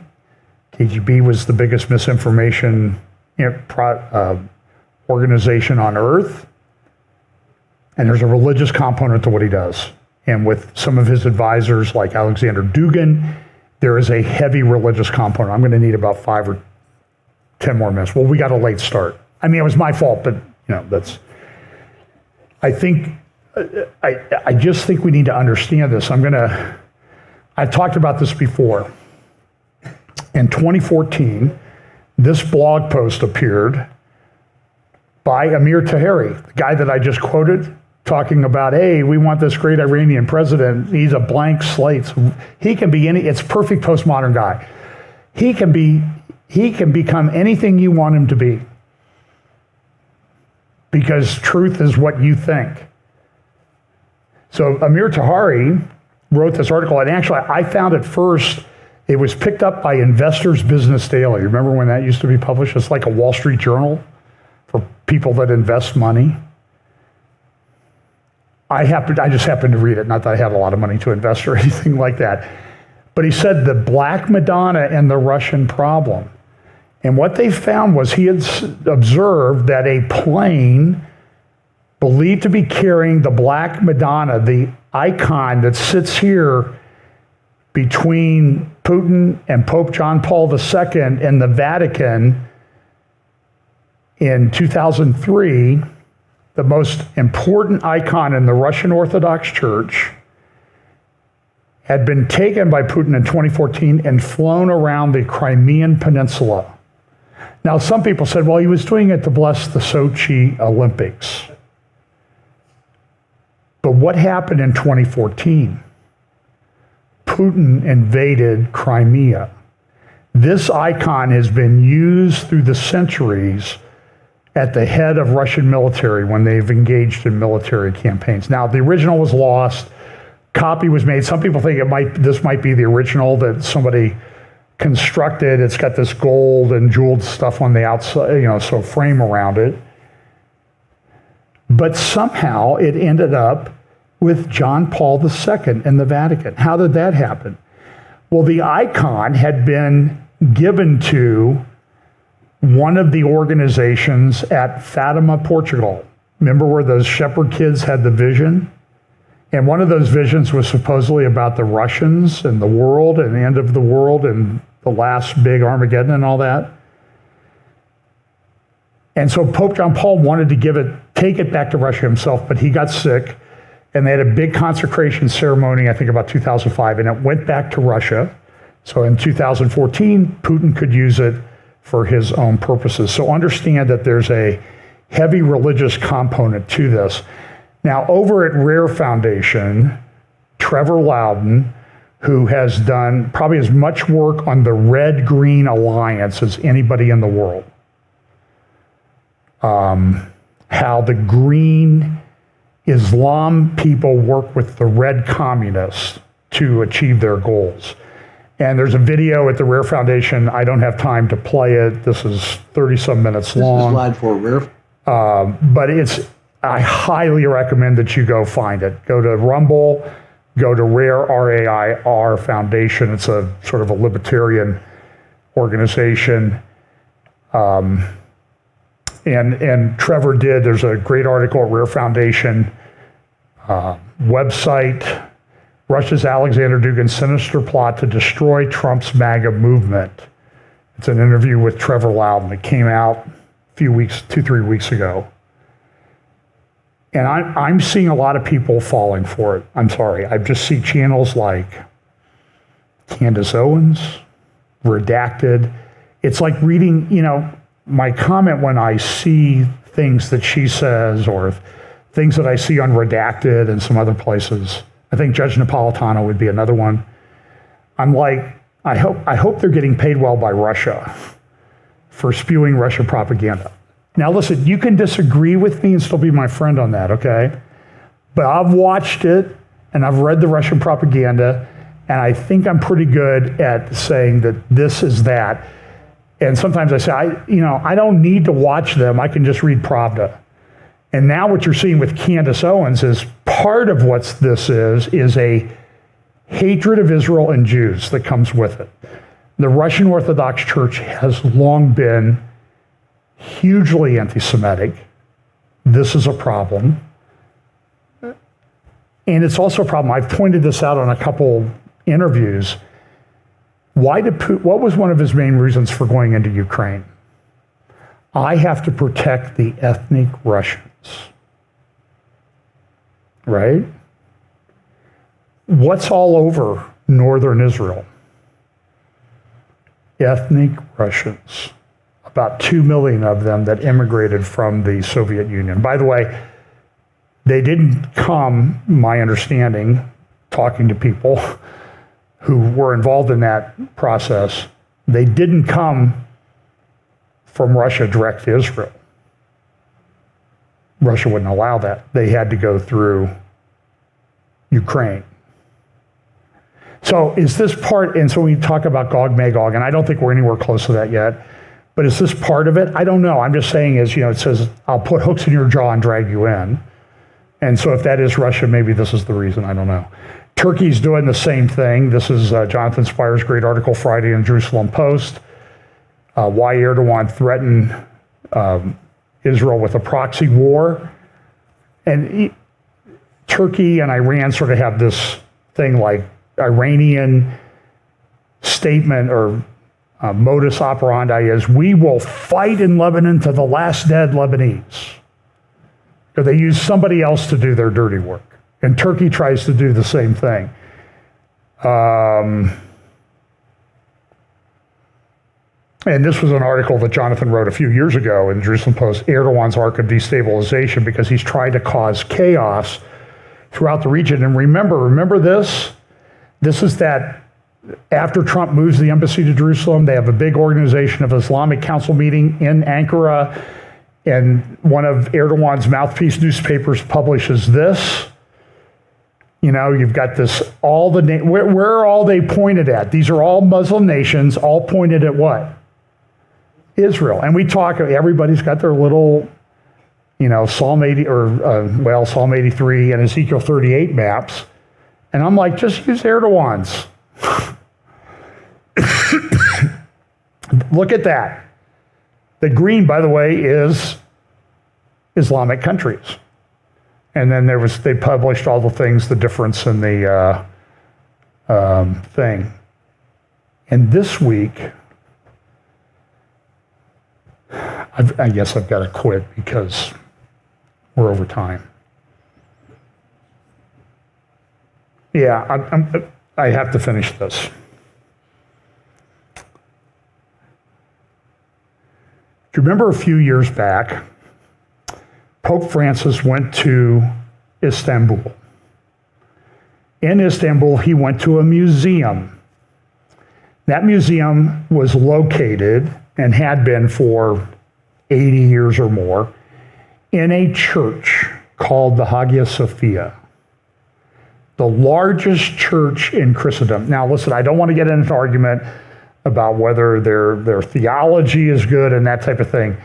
KGB was the biggest misinformation organization on earth. And there's a religious component to what he does. And with some of his advisors like Alexander Dugin, there is a heavy religious component. I'm going to need about 5 or 10 more minutes. Well, we got a late start. I mean, it was my fault, but that's, I just think we need to understand this. I talked about this before. In 2014, this blog post appeared by Amir Taheri, the guy that I just quoted, talking about, hey, we want this great Iranian president. He's a blank slate. He can be it's perfect postmodern guy. He can become anything you want him to be. Because truth is what you think. So Amir Taheri wrote this article, and actually I found it first. It was picked up by Investors Business Daily. Remember when that used to be published? It's like a Wall Street Journal for people that invest money. I just happened to read it, not that I had a lot of money to invest or anything like that. But he said the Black Madonna and the Russian problem. And what they found was he had observed that a plane believed to be carrying the Black Madonna, the icon that sits here between Putin and Pope John Paul II in the Vatican in 2003, the most important icon in the Russian Orthodox Church, had been taken by Putin in 2014 and flown around the Crimean Peninsula. Now, some people said, well, he was doing it to bless the Sochi Olympics. But what happened in 2014? Putin invaded Crimea. This icon has been used through the centuries at the head of Russian military when they've engaged in military campaigns. Now, the original was lost. Copy was made. Some people think this might be the original that somebody constructed. It's got this gold and jeweled stuff on the outside, so frame around it. But somehow it ended up with John Paul II in the Vatican. How did that happen? Well, the icon had been given to one of the organizations at Fatima, Portugal. Remember where those shepherd kids had the vision? And one of those visions was supposedly about the Russians and the world and the end of the world and the last big Armageddon and all that. And so Pope John Paul wanted to take it back to Russia himself, but he got sick. And they had a big consecration ceremony, I think about 2005, and it went back to Russia. So in 2014, Putin could use it for his own purposes. So understand that there's a heavy religious component to this. Now, over at Rare Foundation, Trevor Loudon, who has done probably as much work on the Red-Green Alliance as anybody in the world, how the green Islam people work with the red communists to achieve their goals. And there's a video at the Rare Foundation. I don't have time to play it. This is 30-some minutes long. This is slide for Rare. But I highly recommend that you go find it. Go to Rumble, go to Rare, R-A-I-R Foundation. It's a sort of a libertarian organization. And Trevor there's a great article at Rare Foundation website, Russia's Alexander Dugin's sinister plot to destroy Trump's MAGA movement. It's an interview with Trevor Loudon that came out a few weeks, 2-3 weeks ago. And I'm seeing a lot of people falling for it. I'm sorry. I just see channels like Candace Owens, Redacted. It's like reading, my comment when I see things that she says or things that I see on Redacted and some other places. I think Judge Napolitano would be another one. I'm like, I hope they're getting paid well by Russia for spewing Russia propaganda. Now listen, you can disagree with me and still be my friend on that, okay? But I've watched it and I've read the Russian propaganda and I think I'm pretty good at saying that this is that. And sometimes I say, I don't need to watch them. I can just read Pravda. And now what you're seeing with Candace Owens is part of what this is a hatred of Israel and Jews that comes with it. The Russian Orthodox Church has long been hugely anti-Semitic. This is a problem. And it's also a problem. I've pointed this out on a couple interviews. What was one of his main reasons for going into Ukraine? I have to protect the ethnic Russians. Right? What's all over northern Israel? Ethnic Russians. About 2 million of them that immigrated from the Soviet Union. By the way, they didn't come, my understanding, talking to people who were involved in that process, they didn't come from Russia direct to Israel. Russia wouldn't allow that. They had to go through Ukraine. So is this part, and so we talk about Gog Magog, and I don't think we're anywhere close to that yet, but is this part of it? I don't know. I'm just saying it says, I'll put hooks in your jaw and drag you in. And so if that is Russia, maybe this is the reason, I don't know. Turkey's doing the same thing. This is Jonathan Spires' great article Friday in Jerusalem Post. Why Erdogan threatened Israel with a proxy war. And Turkey and Iran sort of have this thing like Iranian statement or modus operandi is, we will fight in Lebanon to the last dead Lebanese. Because they use somebody else to do their dirty work. And Turkey tries to do the same thing. And this was an article that Jonathan wrote a few years ago in the Jerusalem Post, Erdogan's arc of destabilization, because he's trying to cause chaos throughout the region. And remember this? This is that after Trump moves the embassy to Jerusalem, they have a big Organization of Islamic Council meeting in Ankara, and one of Erdogan's mouthpiece newspapers publishes this. You've got this, where are all they pointed at? These are all Muslim nations, all pointed at what? Israel. And we talk, everybody's got their little, Psalm 80, or Psalm 83 and Ezekiel 38 maps. And I'm like, just use Erdogan's. Look at that. The green, by the way, is Islamic countries. And then they published all the things, the difference in the thing. And this week, I guess I've got to quit because we're over time. Yeah, I have to finish this. Do you remember a few years back, Pope Francis went to Istanbul. In Istanbul, he went to a museum. That museum was located, and had been for 80 years or more, in a church called the Hagia Sophia, the largest church in Christendom. Now, listen, I don't want to get into an argument about whether their theology is good and that type of thing.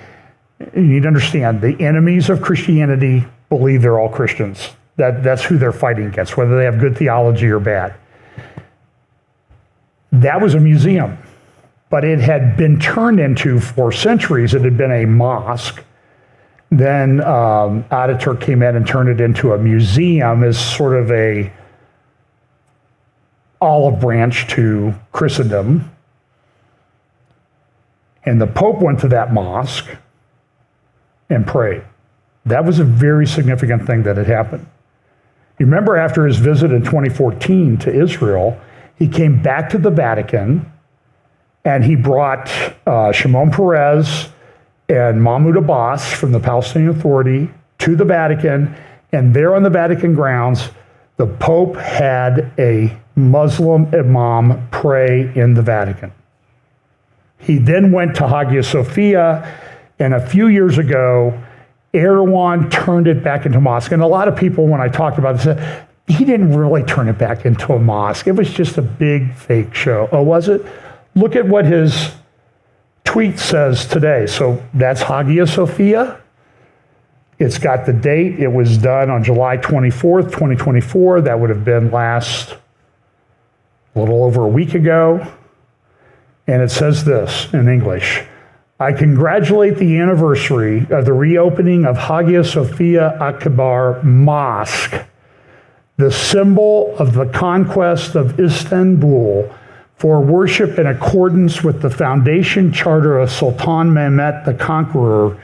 You need to understand, the enemies of Christianity believe they're all Christians. That's who they're fighting against, whether they have good theology or bad. That was a museum, but it had been turned into, for centuries, it had been a mosque. Then Ataturk came in and turned it into a museum as sort of a olive branch to Christendom. And the Pope went to that mosque and prayed. That was a very significant thing that had happened. You remember after his visit in 2014 to Israel, he came back to the Vatican and he brought Shimon Peres and Mahmoud Abbas from the Palestinian Authority to the Vatican. And there on the Vatican grounds, the Pope had a Muslim imam pray in the Vatican. He then went to Hagia Sophia, and a few years ago, Erdogan turned it back into a mosque. And a lot of people, when I talked about this, said, he didn't really turn it back into a mosque. It was just a big fake show. Oh, was it? Look at what his tweet says today. So that's Hagia Sophia. It's got the date. It was done on July 24th, 2024. That would have been a little over a week ago. And it says this in English: I congratulate the anniversary of the reopening of Hagia Sophia Akbar Mosque, the symbol of the conquest of Istanbul for worship in accordance with the foundation charter of Sultan Mehmet the Conqueror.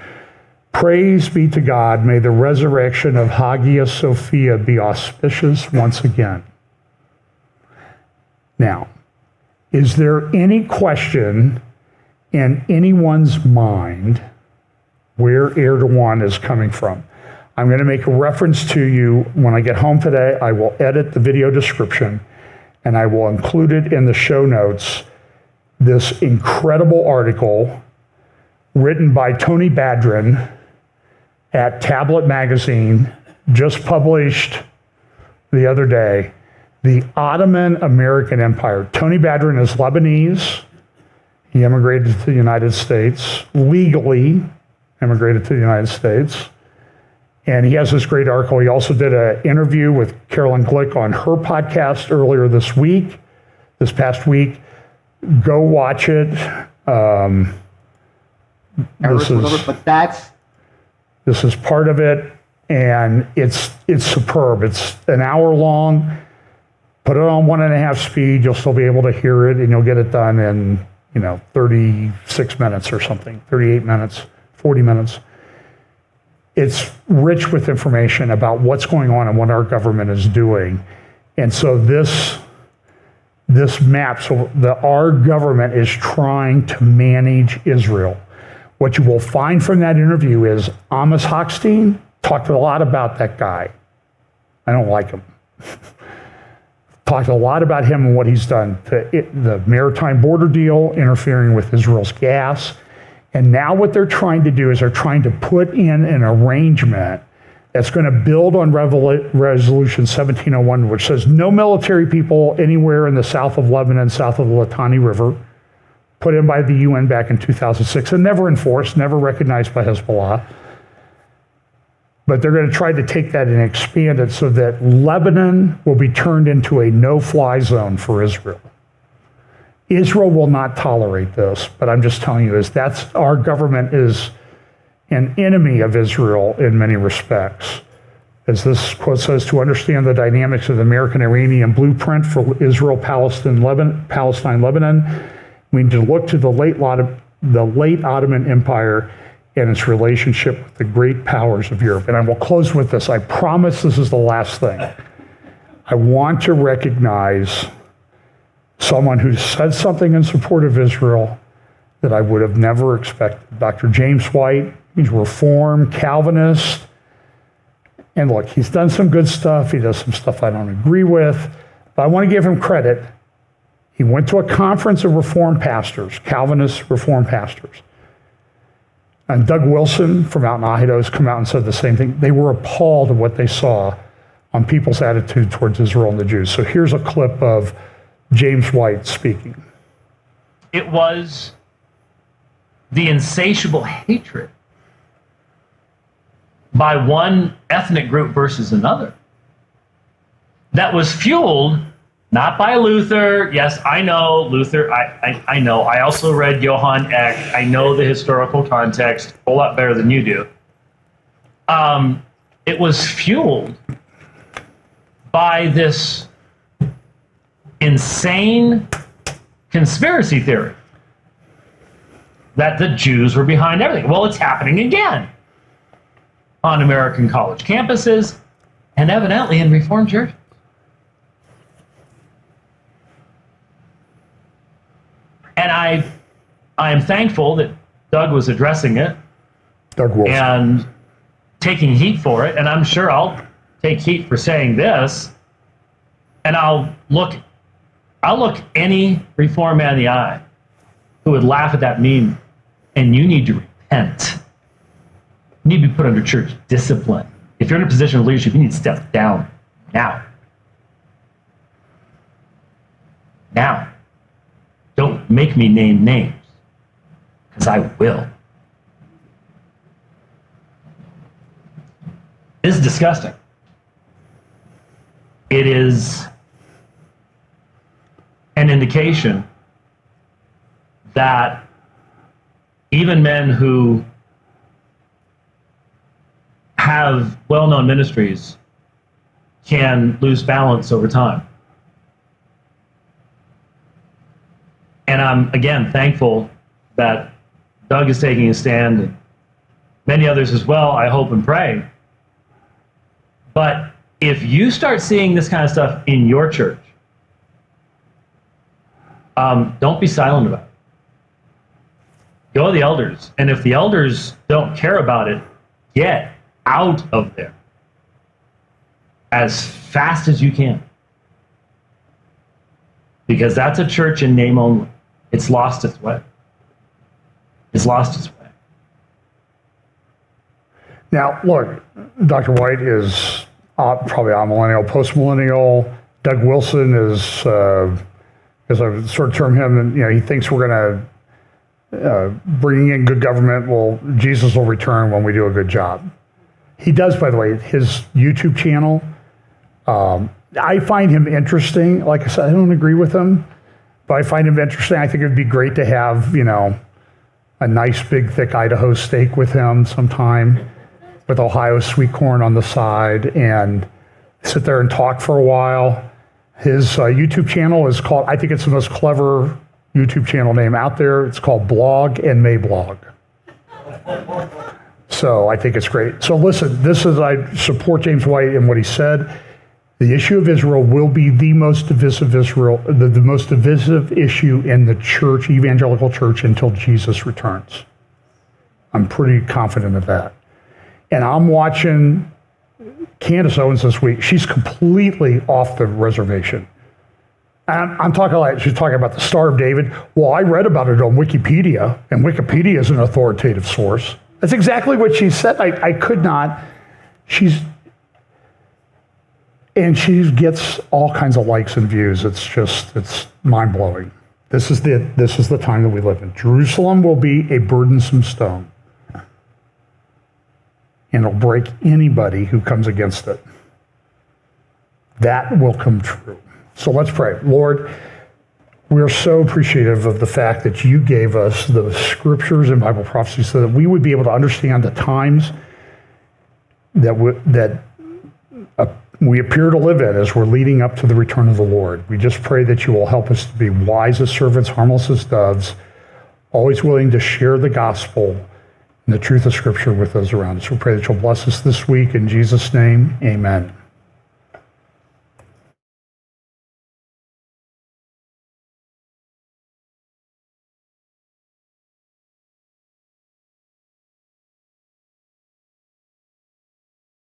Praise be to God. May the resurrection of Hagia Sophia be auspicious once again. Now, is there any question in anyone's mind where Erdogan is coming from? I'm going to make a reference to you when I get home today. I will edit the video description and I will include it in the show notes. This incredible article written by Tony Badrin at Tablet Magazine, just published the other day, The Ottoman American Empire. Tony Badrin is Lebanese. He immigrated to the United States, legally immigrated to the United States. And he has this great article. He also did an interview with Carolyn Glick on her podcast earlier this past week. Go watch it. This is part of it, and it's superb. It's an hour long. Put it on 1.5 speed. You'll still be able to hear it, and you'll get it done in 36 minutes or something, 38 minutes, 40 minutes. It's rich with information about what's going on and what our government is doing. And so this map, our government is trying to manage Israel. What you will find from that interview is Amos Hochstein talked a lot about that guy. I don't like him. Talked a lot about him and what he's done. The maritime border deal, interfering with Israel's gas. And now what they're trying to do is they're trying to put in an arrangement that's going to build on Resolution 1701, which says no military people anywhere in the south of Lebanon, south of the Litani River, put in by the UN back in 2006 and never enforced, never recognized by Hezbollah. But they're going to try to take that and expand it so that Lebanon will be turned into a no-fly zone for Israel. Israel will not tolerate this, but I'm just telling you, our government is an enemy of Israel in many respects. As this quote says, to understand the dynamics of the American-Iranian blueprint for Israel-Palestine, Lebanon, we need to look to the late Ottoman Empire and its relationship with the great powers of Europe. And I will close with this. I promise this is the last thing. I want to recognize someone who said something in support of Israel that I would have never expected. Dr. James White, he's Reformed, Calvinist. And look, he's done some good stuff. He does some stuff I don't agree with. But I want to give him credit. He went to a conference of Reformed pastors, Calvinist Reformed pastors. And Doug Wilson from out in Idaho has come out and said the same thing. They were appalled at what they saw on people's attitude towards Israel and the Jews. So here's a clip of James White speaking. It was the insatiable hatred by one ethnic group versus another that was fueled not by Luther. Yes, I know Luther. I know. I also read Johann Eck. I know the historical context a whole lot better than you do. It was fueled by this insane conspiracy theory that the Jews were behind everything. Well, it's happening again on American college campuses and evidently in Reformed churches. And I am thankful that Doug was addressing it Doug Wilson. and taking heat for it. And I'm sure I'll take heat for saying this. And I'll look any Reformed man in the eye who would laugh at that meme. And you need to repent. You need to be put under church discipline. If you're in a position of leadership, you need to step down now. Now. Don't make me name names, because I will. This is disgusting. It is an indication that even men who have well-known ministries can lose balance over time. And I'm, again, thankful that Doug is taking a stand, and many others as well, I hope and pray. But if you start seeing this kind of stuff in your church, don't be silent about it. Go to the elders. And if the elders don't care about it, get out of there as fast as you can. Because that's a church in name only. It's lost its way. It's lost its way. Now, look, Dr. White is probably amillennial, postmillennial. Doug Wilson is, as I would sort of term him, and he thinks we're going to bring in good government. Well, Jesus will return when we do a good job. He does, by the way, his YouTube channel. I find him interesting. Like I said, I don't agree with him, but I find him interesting. I think it would be great to have, a nice, big, thick Idaho steak with him sometime with Ohio sweet corn on the side and sit there and talk for a while. His YouTube channel is called, I think it's the most clever YouTube channel name out there. It's called Blog and Mayblog. So I think it's great. So listen, I support James White and what he said. The issue of Israel will be the most divisive the most divisive issue in the church, evangelical church, until Jesus returns. I'm pretty confident of that. And I'm watching Candace Owens this week. She's completely off the reservation. And I'm talking she's talking about the Star of David. Well, I read about it on Wikipedia, and Wikipedia is an authoritative source. That's exactly what she said. I could not. She gets all kinds of likes and views. It's mind-blowing. This is the time that we live in. Jerusalem will be a burdensome stone. And it'll break anybody who comes against it. That will come true. So let's pray. Lord, we're so appreciative of the fact that you gave us the scriptures and Bible prophecy so that we would be able to understand the times that we appear to live in as we're leading up to the return of the Lord. We just pray that you will help us to be wise as servants, harmless as doves, always willing to share the gospel and the truth of Scripture with those around us. We pray that you'll bless us this week. In Jesus' name, amen.